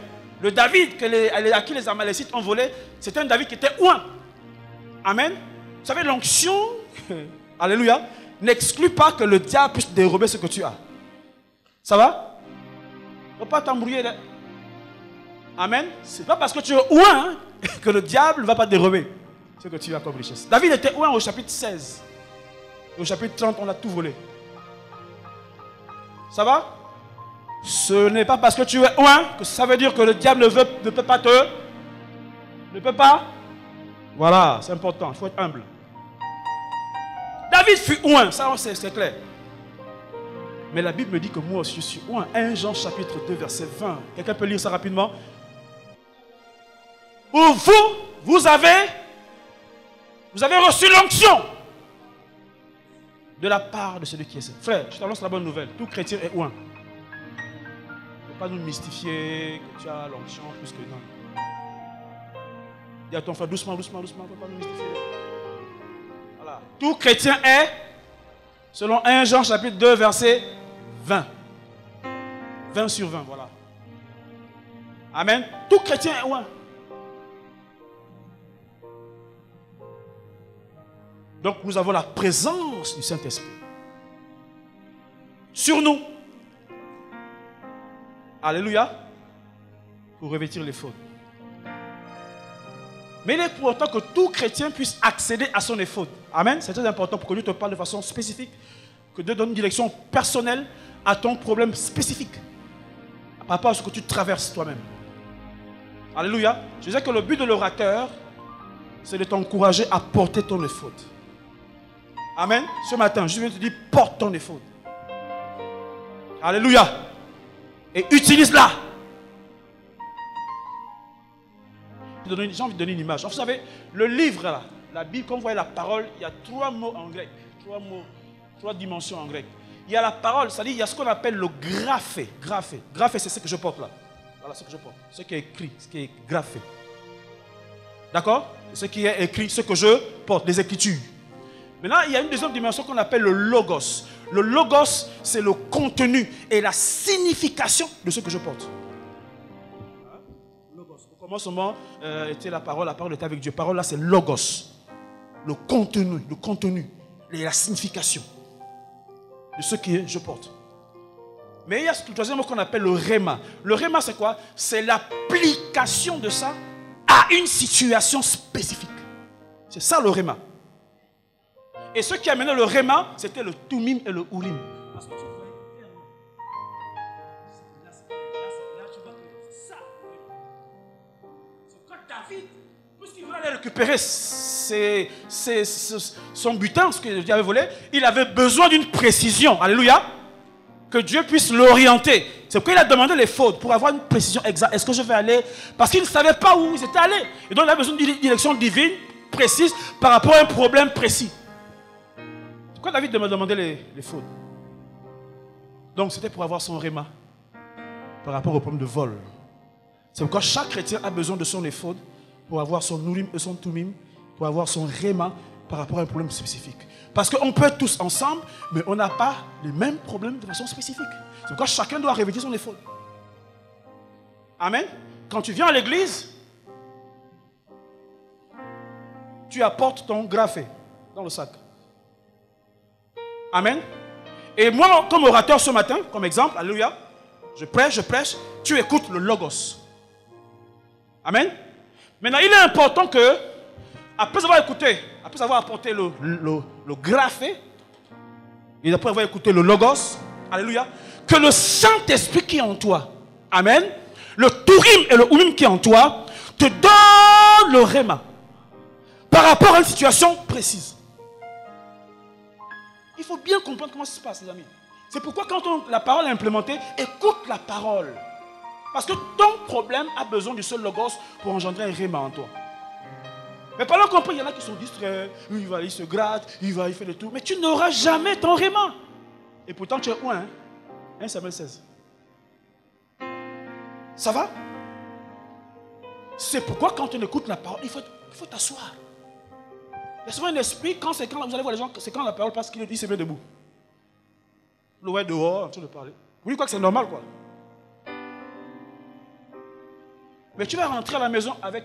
Le David à qui les Amalécites ont volé, c'était un David qui était oint. Amen. Vous savez, l'onction, alléluia, n'exclut pas que le diable puisse dérober ce que tu as. Ça va? Il ne faut pas t'embrouiller. Amen. Ce n'est pas parce que tu es oint que le diable ne va pas dérober ce que tu as comme richesse. David était oint au chapitre 16. Et au chapitre 30, on a tout volé. Ça va? Ce n'est pas parce que tu es oint que ça veut dire que le diable ne peut pas te... Ne peut pas? Voilà, c'est important, il faut être humble. David fut oint, ça c'est clair. Mais la Bible me dit que moi aussi je suis oint. 1 Jean chapitre 2 verset 20. Quelqu'un peut lire ça rapidement? Pour vous avez reçu l'onction de la part de celui qui est saint. Frère, je t'annonce la bonne nouvelle. Tout chrétien est oint. Il ne faut pas nous mystifier que tu as l'onction plus que non. Dis à ton frère doucement, doucement, doucement. Il ne faut pas nous mystifier. Voilà. Tout chrétien est, selon 1 Jean chapitre 2 verset 20. 20 sur 20, voilà. Amen. Tout chrétien est oint. Donc nous avons la présence du Saint-Esprit sur nous. Alléluia. Pour revêtir les fautes. Mais il est important que tout chrétien puisse accéder à son éphod. Amen. C'est très important pour que Dieu te parle de façon spécifique. Que Dieu donne une direction personnelle à ton problème spécifique. Par rapport à ce que tu traverses toi-même. Alléluia. Je disais que le but de l'orateur, c'est de t'encourager à porter ton éphod. Amen. Ce matin, je viens te dire, porte ton éphod. Alléluia. Et utilise-la. J'ai envie de donner une image. Vous savez, le livre, là, la Bible, quand vous voyez la parole, il y a 3 mots en grec. 3 dimensions en grec. Il y a la parole, c'est-à-dire il y a ce qu'on appelle le graphé. Graphé, c'est ce que je porte là. Voilà ce que je porte. Ce qui est écrit, ce qui est graphé. D'accord? Ce qui est écrit, ce que je porte, les écritures. Maintenant, il y a une deuxième dimension qu'on appelle le logos. Le logos, c'est le contenu et la signification de ce que je porte. Logos. Au commencement était la parole était avec Dieu. La parole là, c'est logos. Le contenu et la signification de ce que je porte. Mais il y a le troisième mot qu'on appelle le réma. Le réma, c'est quoi? C'est l'application de ça à une situation spécifique. C'est ça le réma. Et ce qui a mené le réma, c'était le Tumim et le Urim. Parce que tu vois, là, tu vois que c'est ça. C'est quand David, puisqu'il voulait aller récupérer son butin, ce que Dieu avait volé, il avait besoin d'une précision. Alléluia. Que Dieu puisse l'orienter. C'est pourquoi il a demandé les fautes pour avoir une précision exacte. Est-ce que je vais aller? Parce qu'il ne savait pas où ils étaient allés. Et donc il a besoin d'une direction divine, précise, par rapport à un problème précis. Pourquoi David m'a demandé les fautes? Donc c'était pour avoir son réma par rapport au problème de vol. C'est pourquoi chaque chrétien a besoin de son éphod pour avoir son Urim et son Tumim, pour avoir son réma par rapport à un problème spécifique. Parce qu'on peut être tous ensemble, mais on n'a pas les mêmes problèmes de façon spécifique. C'est pourquoi chacun doit revêtir son éphod. Amen. Quand tu viens à l'église, tu apportes ton graphé dans le sac. Amen. Et moi, comme orateur ce matin, comme exemple, alléluia, je prêche, tu écoutes le logos. Amen. Maintenant, il est important que, après avoir écouté, après avoir apporté le graphé, et après avoir écouté le logos, alléluia, que le Saint-Esprit qui est en toi, amen, le Turim et le Urim qui est en toi, te donne le réma par rapport à une situation précise. Il faut bien comprendre comment ça se passe, les amis. C'est pourquoi quand la parole est implémentée, écoute la parole. Parce que ton problème a besoin du seul logos pour engendrer un réma en toi. Mais pendant qu'on prie, il y en a qui sont distraits. Il se gratte, il fait le tout. Mais tu n'auras jamais ton réma. Et pourtant, tu es où, hein? 1 Samuel 16. Ça va? C'est pourquoi quand on écoute la parole, il faut t'asseoir. Il y a souvent un esprit, vous allez voir les gens, c'est quand la parole passe qu'il se met debout. Le ouais dehors, en train de parler. Vous dites quoi que c'est normal, quoi. Mais tu vas rentrer à la maison avec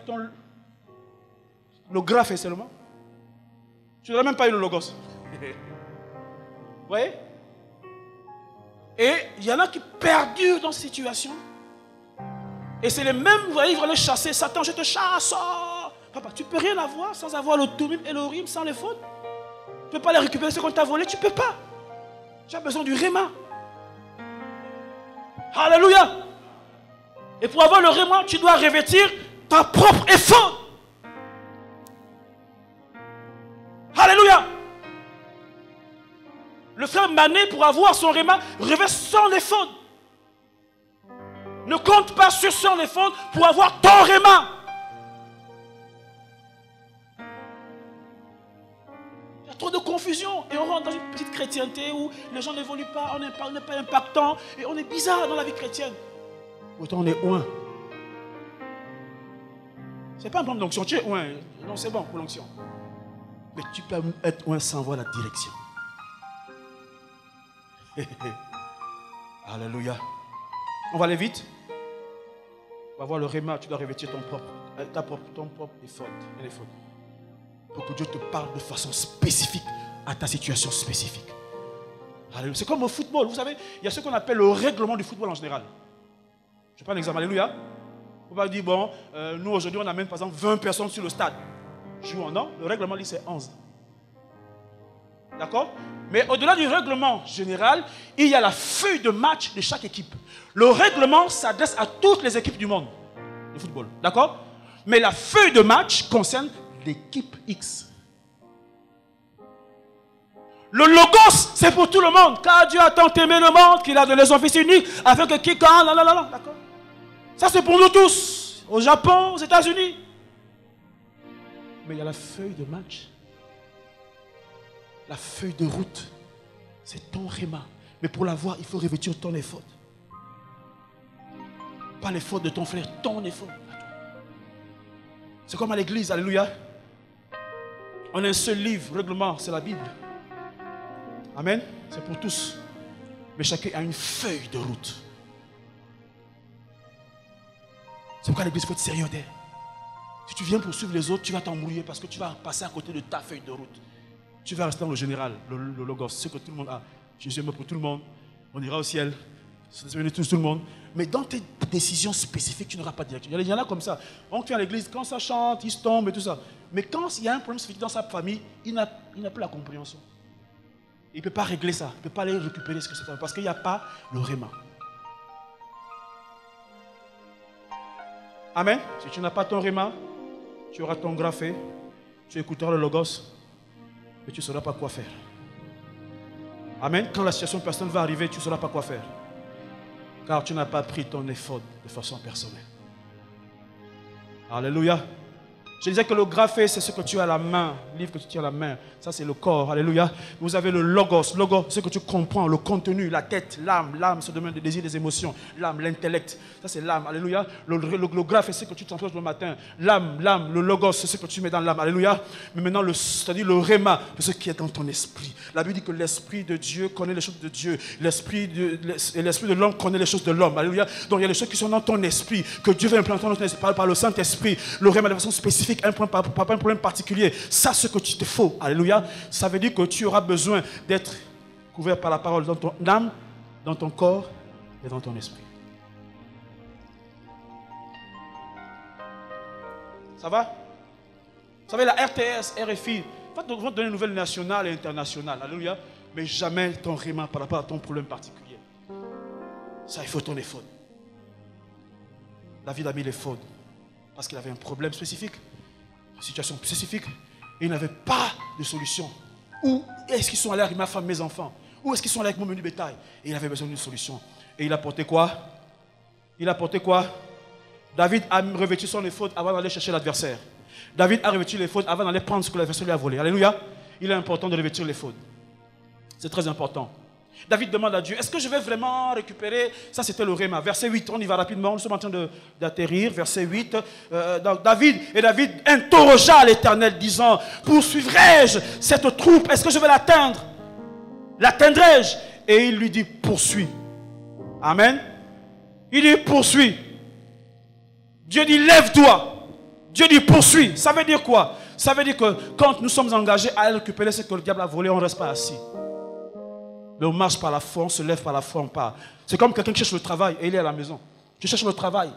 le graphe seulement. Tu n'auras même pas eu le logos. Vous voyez? Et il y en a qui perdurent dans cette situation. Et c'est les mêmes, vous voyez, ils vont les chasser. Satan, je te chasse. Oh. Papa, tu ne peux rien avoir sans avoir le Tumim et le Urim, sans les fautes. Tu ne peux pas les récupérer, ce qu'on t'a volé, tu ne peux pas. Tu as besoin du Réma. Alléluia. Et pour avoir le Réma, tu dois revêtir ta propre éphod. Alléluia. Le frère Mané, pour avoir son Réma, revêt son éphod. Ne compte pas sur son éphod pour avoir ton Réma. Il y a trop de confusion. Et on rentre dans une petite chrétienté où les gens n'évoluent pas, on n'est pas impactant. Et on est bizarre dans la vie chrétienne. Pourtant, on est oint. Ce n'est pas un problème d'onction. Tu es oint. Non, c'est bon pour l'onction. Mais tu peux être oint sans voir la direction. Alléluia. On va aller vite. On va voir le Réma. Tu dois revêtir ton propre effort. Pour que Dieu te parle de façon spécifique à ta situation spécifique. Alléluia. C'est comme au football. Vous savez, il y a ce qu'on appelle le règlement du football en général. Je prends un exemple. Alléluia. On va dire, bon, nous aujourd'hui on amène par exemple 20 personnes sur le stade. Jouons, non? Le règlement dit c'est 11. D'accord? Mais au-delà du règlement général, il y a la feuille de match de chaque équipe. Le règlement s'adresse à toutes les équipes du monde de football. D'accord? Mais la feuille de match concerne l'équipe X. Le logos, c'est pour tout le monde. Car Dieu a tant aimé le monde qu'il a donné son Fils unique afin que quiconque... D'accord? Ça, c'est pour nous tous. Au Japon, aux États-Unis. Mais il y a la feuille de match. La feuille de route, c'est ton Réma. Mais pour l'avoir, il faut revêtir ton effort. Pas l'effort de ton frère, ton effort. C'est comme à l'église, alléluia. On a un seul livre, règlement, c'est la Bible. Amen. C'est pour tous. Mais chacun a une feuille de route. C'est pourquoi à l'église, il faut être sérieux. Si tu viens pour suivre les autres, tu vas t'embrouiller parce que tu vas passer à côté de ta feuille de route. Tu vas rester dans le général, le logos, ce que tout le monde a. Jésus est mort pour tout le monde. On ira au ciel. C'est tout le monde. Mais dans tes décisions spécifiques, tu n'auras pas de direction. Il y en a comme ça. On vient à l'église, quand ça chante, il se tombe et tout ça. Mais quand il y a un problème spécifique dans sa famille, il n'a plus la compréhension. Il ne peut pas régler ça. Il ne peut pas aller récupérer ce que c'est. Parce qu'il n'y a pas le Réma. Amen. Si tu n'as pas ton Réma, tu auras ton graphé, tu écouteras le logos, mais tu ne sauras pas quoi faire. Amen. Quand la situation personnelle va arriver, tu ne sauras pas quoi faire. Car tu n'as pas pris ton effort de façon personnelle. Alléluia. Je disais que le graphé, c'est ce que tu as à la main. Le livre que tu tiens à la main. Ça, c'est le corps. Alléluia. Vous avez le logos. Logos, c'est ce que tu comprends. Le contenu, la tête, l'âme. L'âme, c'est le domaine des désirs, des émotions. L'âme, l'intellect. Ça, c'est l'âme. Alléluia. Le graphé, c'est ce que tu transportes le matin. L'âme, le logos, c'est ce que tu mets dans l'âme. Alléluia. Mais maintenant, c'est-à-dire le réma, c'est ce qui est dans ton esprit. La Bible dit que l'esprit de Dieu connaît les choses de Dieu. L'esprit de l'homme connaît les choses de l'homme. Alléluia. Donc, il y a les choses qui sont dans ton esprit, que Dieu veut implanter dans ton esprit par le Saint-Esprit. Le réma de façon spécifique. Un problème particulier, ça ce que tu te faut, alléluia, ça veut dire que tu auras besoin d'être couvert par la parole dans ton âme, dans ton corps et dans ton esprit. Ça va? Vous savez, la RTS, RFI, vont te donner une nouvelle nationale et internationale, alléluia, mais jamais ton réma par rapport à ton problème particulier. Ça, il faut ton effort. David a mis l'effort parce qu'il avait un problème spécifique. Situation spécifique, et ils n'avaient pas de solution. Où est-ce qu'ils sont allés avec ma femme, mes enfants? Où est-ce qu'ils sont allés avec mon menu bétail? Et il avait besoin d'une solution. Et il a porté quoi? Il a porté quoi? David a revêtu son éphod avant d'aller chercher l'adversaire. David a revêtu l'éphod avant d'aller prendre ce que l'adversaire lui a volé. Alléluia. Il est important de revêtir l'éphod. C'est très important. David demande à Dieu, est-ce que je vais vraiment récupérer? Ça, c'était le réma. Verset 8, on y va rapidement. Nous sommes en train d'atterrir. Verset 8. David interrogea l'Éternel, disant, poursuivrai-je cette troupe? Est-ce que je vais l'atteindre? L'atteindrai-je? Et il lui dit, poursuis. Amen. Il dit, poursuis. Dieu dit, lève-toi. Dieu dit, poursuis. Ça veut dire quoi? Ça veut dire que quand nous sommes engagés à récupérer ce que le diable a volé, on ne reste pas assis. Mais on marche par la foi, on se lève par la foi, on part. C'est comme quelqu'un qui cherche le travail et il est à la maison. Je cherche le travail.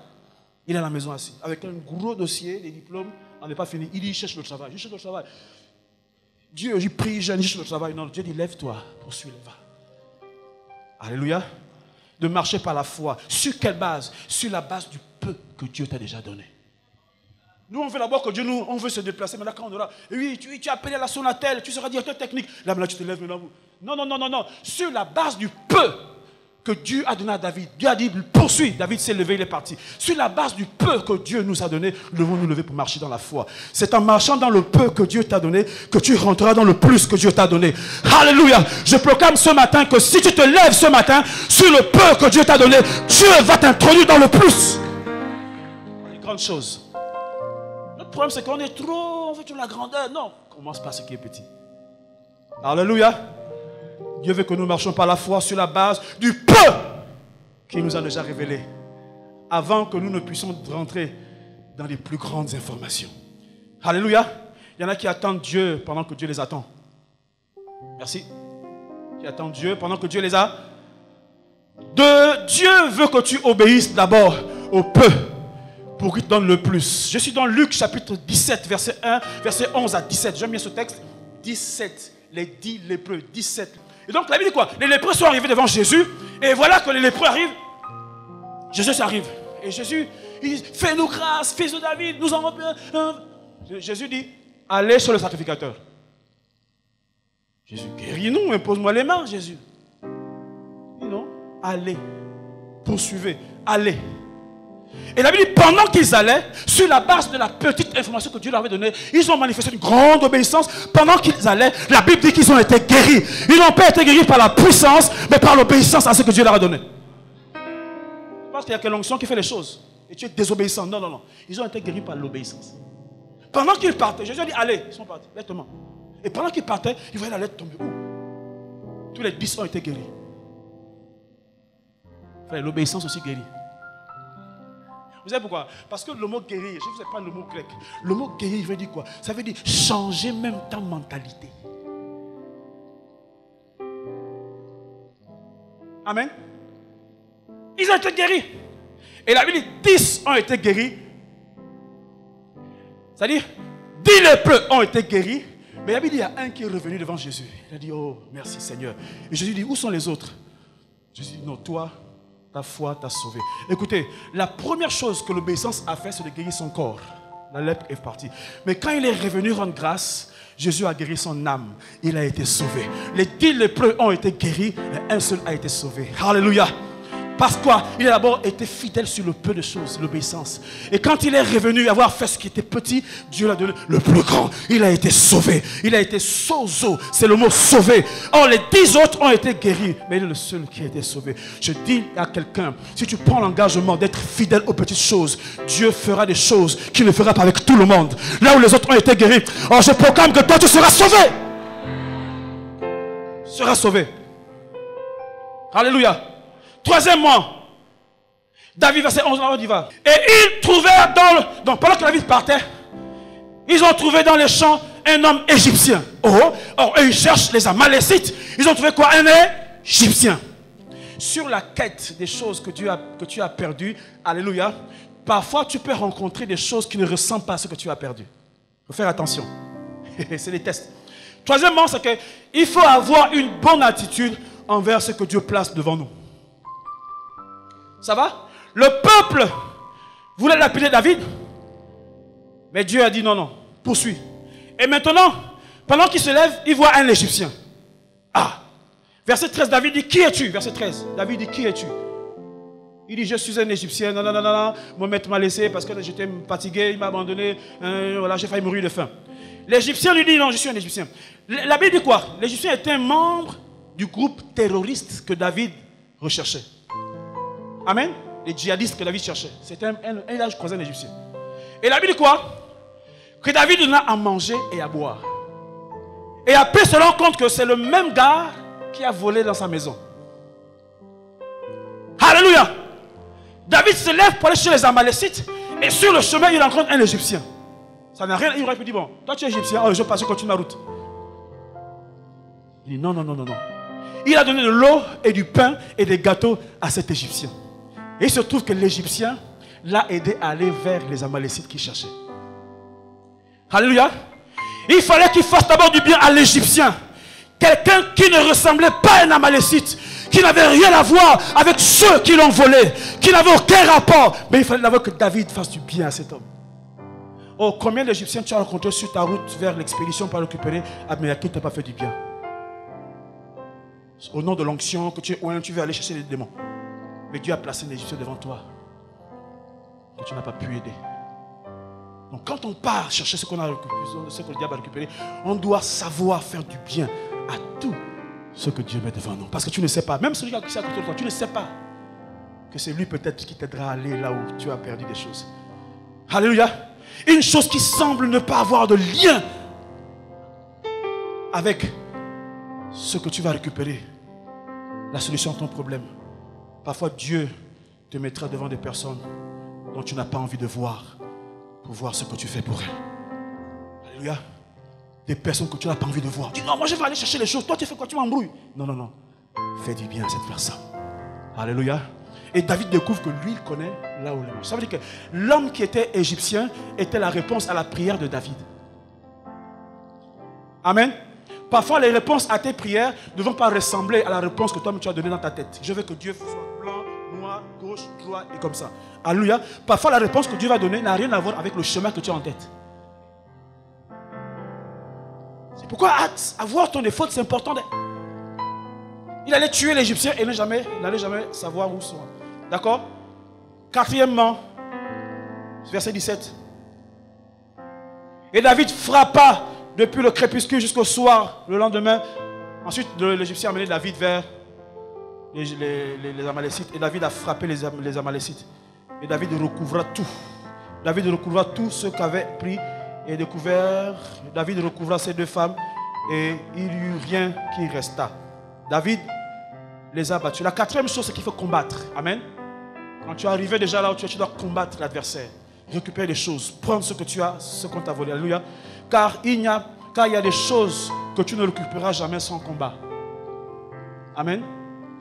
Il est à la maison assis. Avec un gros dossier, des diplômes, on n'est pas fini. Il dit, je cherche le travail. Je cherche le travail. Dieu, je prie, je cherche le travail. Non, Dieu dit, lève-toi, poursuis, va. Alléluia. De marcher par la foi. Sur quelle base? Sur la base du peu que Dieu t'a déjà donné. Nous, on veut d'abord que Dieu nous, on veut se déplacer. Mais là, quand on aura, oui, tu es appelé à la Sonatel, tu seras directeur technique. Là, tu te lèves maintenant. Non, non, non, non, non. Sur la base du peu que Dieu a donné à David. Dieu a dit, poursuis. David s'est levé, il est parti. Sur la base du peu que Dieu nous a donné, nous devons nous lever pour marcher dans la foi. C'est en marchant dans le peu que Dieu t'a donné que tu rentreras dans le plus que Dieu t'a donné. Alléluia. Je proclame ce matin que si tu te lèves ce matin, sur le peu que Dieu t'a donné, Dieu va t'introduire dans le plus. Les grandes choses. Le problème, c'est qu'on est trop, on veut toute la grandeur. Non, commence par ce qui est petit. Alléluia. Dieu veut que nous marchions par la foi sur la base du peu qu'il nous a déjà révélé, avant que nous ne puissions rentrer dans les plus grandes informations. Alléluia. Il y en a qui attendent Dieu pendant que Dieu les attend. Merci. Qui attendent Dieu pendant que Dieu les a. Dieu veut que tu obéisses d'abord au peu, pour qu'il te donne le plus. Je suis dans Luc chapitre 17, verset 1, verset 11 à 17. J'aime bien ce texte. 17, les 10 lépreux, 17. Et donc la Bible dit quoi? Les lépreux sont arrivés devant Jésus. Et voilà que les lépreux arrivent. Jésus arrive. Et Jésus, il dit, fais-nous grâce, fils de David, nous en avons... Jésus dit, allez sur le sacrificateur. Jésus, guéris-nous, impose-moi les mains, Jésus. Il dit non, allez, poursuivez, allez. Et la Bible dit, pendant qu'ils allaient, sur la base de la petite information que Dieu leur avait donnée, ils ont manifesté une grande obéissance. Pendant qu'ils allaient, la Bible dit qu'ils ont été guéris. Ils n'ont pas été guéris par la puissance, mais par l'obéissance à ce que Dieu leur a donné. Je pense qu'il y a que l'onction qui fait les choses. Et tu es désobéissant. Non, non, non. Ils ont été guéris par l'obéissance. Pendant qu'ils partaient, Jésus a dit, allez, ils sont partis, lettement. Et pendant qu'ils partaient, ils voyaient la lettre tomber. Où? Tous les 10 ont été guéris. L'obéissance aussi guérit. Vous savez pourquoi? Parce que le mot guérir, je ne sais pas le mot grec. Le mot guérir veut dire quoi? Ça veut dire changer même ta mentalité. Amen. Ils ont été guéris. Et la Bible dit 10 ont été guéris. C'est-à-dire 10 lépreux ont été guéris. Mais la Bible dit il y a un qui est revenu devant Jésus. Il a dit, oh merci Seigneur. Et Jésus dit, où sont les autres? Jésus dit, non, toi, ta foi t'a sauvé. Écoutez, la première chose que l'obéissance a fait, c'est de guérir son corps. La lèpre est partie. Mais quand il est revenu rendre grâce, Jésus a guéri son âme. Il a été sauvé. Les 10 lépreux ont été guéris, et un seul a été sauvé. Alléluia. Parce qu'il a d'abord été fidèle sur le peu de choses, l'obéissance. Et quand il est revenu avoir fait ce qui était petit, Dieu l'a donné le plus grand. Il a été sauvé. Il a été sozo. C'est le mot sauvé. Or, les 10 autres ont été guéris. Mais il est le seul qui a été sauvé. Je dis à quelqu'un, si tu prends l'engagement d'être fidèle aux petites choses, Dieu fera des choses qu'il ne fera pas avec tout le monde. Là où les autres ont été guéris. Or, je proclame que toi, tu seras sauvé. Tu seras sauvé. Alléluia. Troisièmement, David, verset 11, on y va. Et ils trouvèrent pendant que David partait, ils ont trouvé dans les champs un homme égyptien. Or, eux, ils cherchent les Amalécites. Ils ont trouvé quoi? Un égyptien. Sur la quête des choses que tu as perdues, alléluia, parfois tu peux rencontrer des choses qui ne ressemblent pas à ce que tu as perdu. Il faut faire attention. C'est des tests. Troisièmement, c'est qu'il faut avoir une bonne attitude envers ce que Dieu place devant nous. Ça va? Le peuple voulait lapider David. Mais Dieu a dit non, non, poursuis. Et maintenant, pendant qu'il se lève, il voit un Égyptien. Ah! Verset 13, David dit, qui es-tu? Verset 13, David dit, qui es-tu? Il dit, je suis un Égyptien, non, non, non, non, non. Mon maître m'a laissé parce que j'étais fatigué, il m'a abandonné, voilà, j'ai failli mourir de faim. L'Égyptien lui dit, non, je suis un Égyptien. La Bible dit quoi? L'Égyptien était un membre du groupe terroriste que David recherchait. Amen. Les djihadistes que David cherchait. C'était il a croisé un Égyptien. Et la Bible dit quoi? Que David donna à manger et à boire. Et après, se rend compte que c'est le même gars qui a volé dans sa maison. Alléluia. David se lève pour aller chez les Amalécites. Et sur le chemin, il rencontre un Égyptien. Ça n'a rien. Il aurait pu dire, bon, toi tu es Égyptien, oh, je passe, je continue ma route. Il dit, non, non, non, non, non. Il a donné de l'eau et du pain et des gâteaux à cet Égyptien. Et il se trouve que l'Égyptien l'a aidé à aller vers les Amalécites qu'il cherchait. Alléluia. Il fallait qu'il fasse d'abord du bien à l'Égyptien. Quelqu'un qui ne ressemblait pas à un Amalécite, qui n'avait rien à voir avec ceux qui l'ont volé, qui n'avait aucun rapport. Mais il fallait d'abord que David fasse du bien à cet homme. Oh, combien d'Égyptiens tu as rencontrés sur ta route vers l'expédition pour récupérer, mais à qui tu n'as pas fait du bien? Au nom de l'onction que tu veux aller chercher les démons. Mais Dieu a placé un Égyptien devant toi que tu n'as pas pu aider. Donc quand on part chercher ce qu'on a récupéré, ce que le diable a récupéré, on doit savoir faire du bien à tout ce que Dieu met devant nous. Parce que tu ne sais pas, même celui qui est à côté de toi, tu ne sais pas que c'est lui peut-être qui t'aidera à aller là où tu as perdu des choses. Alléluia. Une chose qui semble ne pas avoir de lien avec ce que tu vas récupérer, la solution à ton problème. Parfois Dieu te mettra devant des personnes dont tu n'as pas envie de voir pour voir ce que tu fais pour elles. Alléluia. Des personnes que tu n'as pas envie de voir. Dis non, moi je vais aller chercher les choses. Toi tu fais quoi? Tu m'embrouilles. Non, non, non. Fais du bien à cette personne. Alléluia. Et David découvre que lui, il connaît là où il est. Ça veut dire que l'homme qui était égyptien était la réponse à la prière de David. Amen. Parfois, les réponses à tes prières ne vont pas ressembler à la réponse que toi tu as donnée dans ta tête. Je veux que Dieu soit blanc, noir, gauche, droit et comme ça. Alléluia. Parfois, la réponse que Dieu va donner n'a rien à voir avec le chemin que tu as en tête. C'est pourquoi avoir ton défaut, c'est important. Il allait tuer l'Égyptien et il n'allait jamais savoir où sont. D'accord? Quatrièmement, verset 17. Et David frappa depuis le crépuscule jusqu'au soir, le lendemain. Ensuite, l'Égyptien a amené David vers les Amalécites. Et David a frappé les Amalécites. Et David recouvra tout. David recouvra tout ce qu'avait pris et découvert. David recouvra ses deux femmes. Et il n'y eut rien qui resta. David les a battus. La quatrième chose, c'est qu'il faut combattre. Amen. Quand tu es arrivé déjà là où tu es, tu dois combattre l'adversaire. Récupérer les choses. Prendre ce que tu as, ce qu'on t'a volé. Alléluia. Car il y a des choses que tu ne récupéreras jamais sans combat. Amen.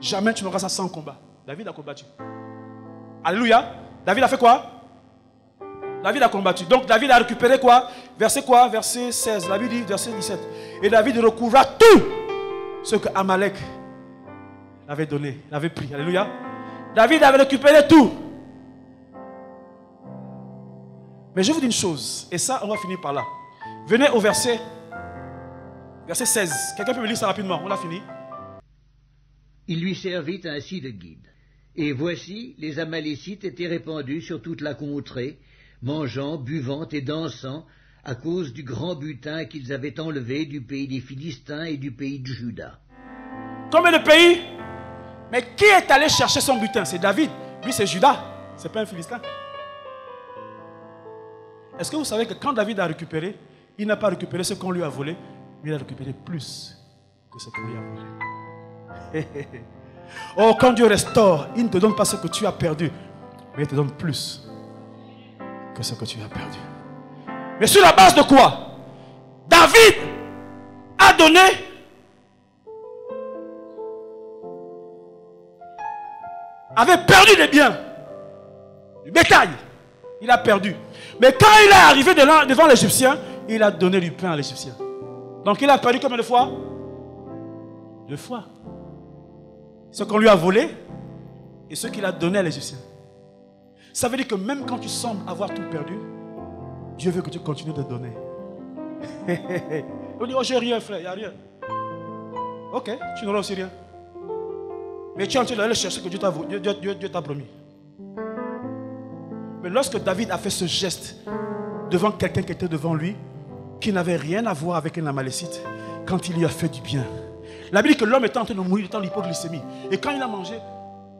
Jamais tu n'auras ça sans combat. David a combattu. Alléluia. David a fait quoi? David a combattu. Donc David a récupéré quoi? Verset quoi? Verset 16. La Bible dit, verset 17. Et David recouvra tout ce que Amalek avait donné, l'avait pris. Alléluia. David avait récupéré tout. Mais je vous dis une chose, et ça, on va finir par là. Venez au verset 16. Quelqu'un peut me lire ça rapidement? On a fini. Il lui servit ainsi de guide. Et voici, les Amalécites étaient répandus sur toute la contrée, mangeant, buvant et dansant, à cause du grand butin qu'ils avaient enlevé du pays des Philistins et du pays de Juda. Combien de pays? Mais qui est allé chercher son butin? C'est David. Lui, c'est Juda. C'est pas un Philistin. Est-ce que vous savez que quand David a récupéré, il n'a pas récupéré ce qu'on lui a volé, mais il a récupéré plus que ce qu'on lui a volé. Oh, quand Dieu restaure, il ne te donne pas ce que tu as perdu, mais il te donne plus que ce que tu as perdu. Mais sur la base de quoi? David a donné avait perdu des biens, du bétail. Il a perdu. Mais quand il est arrivé devant l'Égyptien, il a donné du pain à l'Égyptien. Donc il a perdu combien de fois? 2 fois. Ce qu'on lui a volé et ce qu'il a donné à l'Égyptien. Ça veut dire que même quand tu sembles avoir tout perdu, Dieu veut que tu continues de donner. On dit, oh j'ai rien frère, il n'y a rien. Ok, tu n'auras aussi rien. Mais tu es en train d'aller chercher ce que Dieu t'a promis. Mais lorsque David a fait ce geste devant quelqu'un qui était devant lui, qui n'avait rien à voir avec un Amalécite, quand il lui a fait du bien, la Bible dit que l'homme était en train de mourir, il était en hypoglycémie. Et quand il a mangé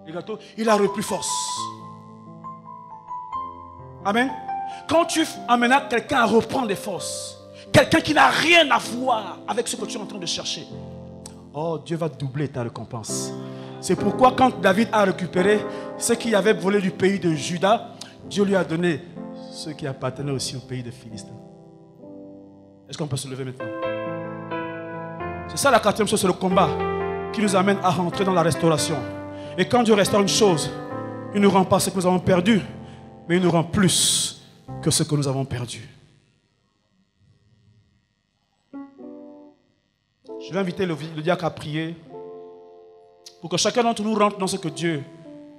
les gâteaux, il a repris force. Amen. Quand tu amènes quelqu'un à reprendre les forces, quelqu'un qui n'a rien à voir avec ce que tu es en train de chercher, oh, Dieu va doubler ta récompense. C'est pourquoi quand David a récupéré ce qui avait volé du pays de Juda, Dieu lui a donné ce qui appartenait aussi au pays des Philistins. Est-ce qu'on peut se lever maintenant? C'est ça la quatrième chose, c'est le combat qui nous amène à rentrer dans la restauration. Et quand Dieu restaure une chose, il ne nous rend pas ce que nous avons perdu, mais il nous rend plus que ce que nous avons perdu. Je vais inviter le diacre à prier pour que chacun d'entre nous rentre dans ce que Dieu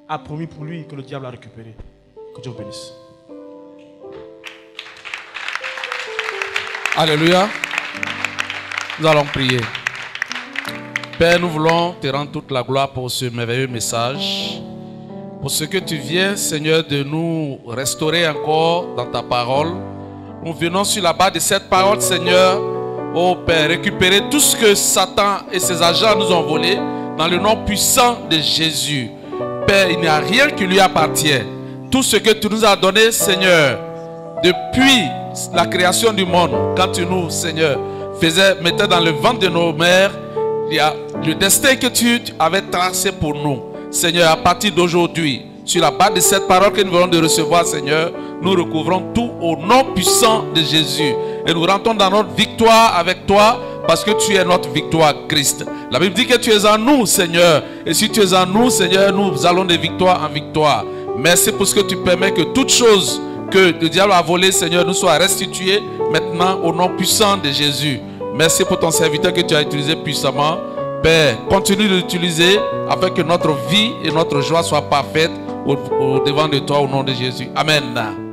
a promis pour lui et que le diable a récupéré. Que Dieu bénisse. Alléluia. Nous allons prier. Père, nous voulons te rendre toute la gloire pour ce merveilleux message. Pour ce que tu viens, Seigneur, de nous restaurer encore dans ta parole. Nous venons sur la base de cette parole, Seigneur, oh Père, récupérer tout ce que Satan et ses agents nous ont volé dans le nom puissant de Jésus. Père, il n'y a rien qui lui appartient. Tout ce que tu nous as donné, Seigneur, depuis la création du monde, quand tu nous, Seigneur, mettais dans le ventre de nos mères, il y a le destin que tu avais tracé pour nous. Seigneur, à partir d'aujourd'hui, sur la base de cette parole que nous venons de recevoir, Seigneur, nous recouvrons tout au nom puissant de Jésus. Et nous rentrons dans notre victoire avec toi, parce que tu es notre victoire, Christ. La Bible dit que tu es en nous, Seigneur. Et si tu es en nous, Seigneur, nous allons de victoire en victoire. Merci pour ce que tu permets que toute chose que le diable a volée, Seigneur, nous soit restituée maintenant au nom puissant de Jésus. Merci pour ton serviteur que tu as utilisé puissamment. Père, continue de l'utiliser afin que notre vie et notre joie soient parfaites au devant de toi au nom de Jésus. Amen.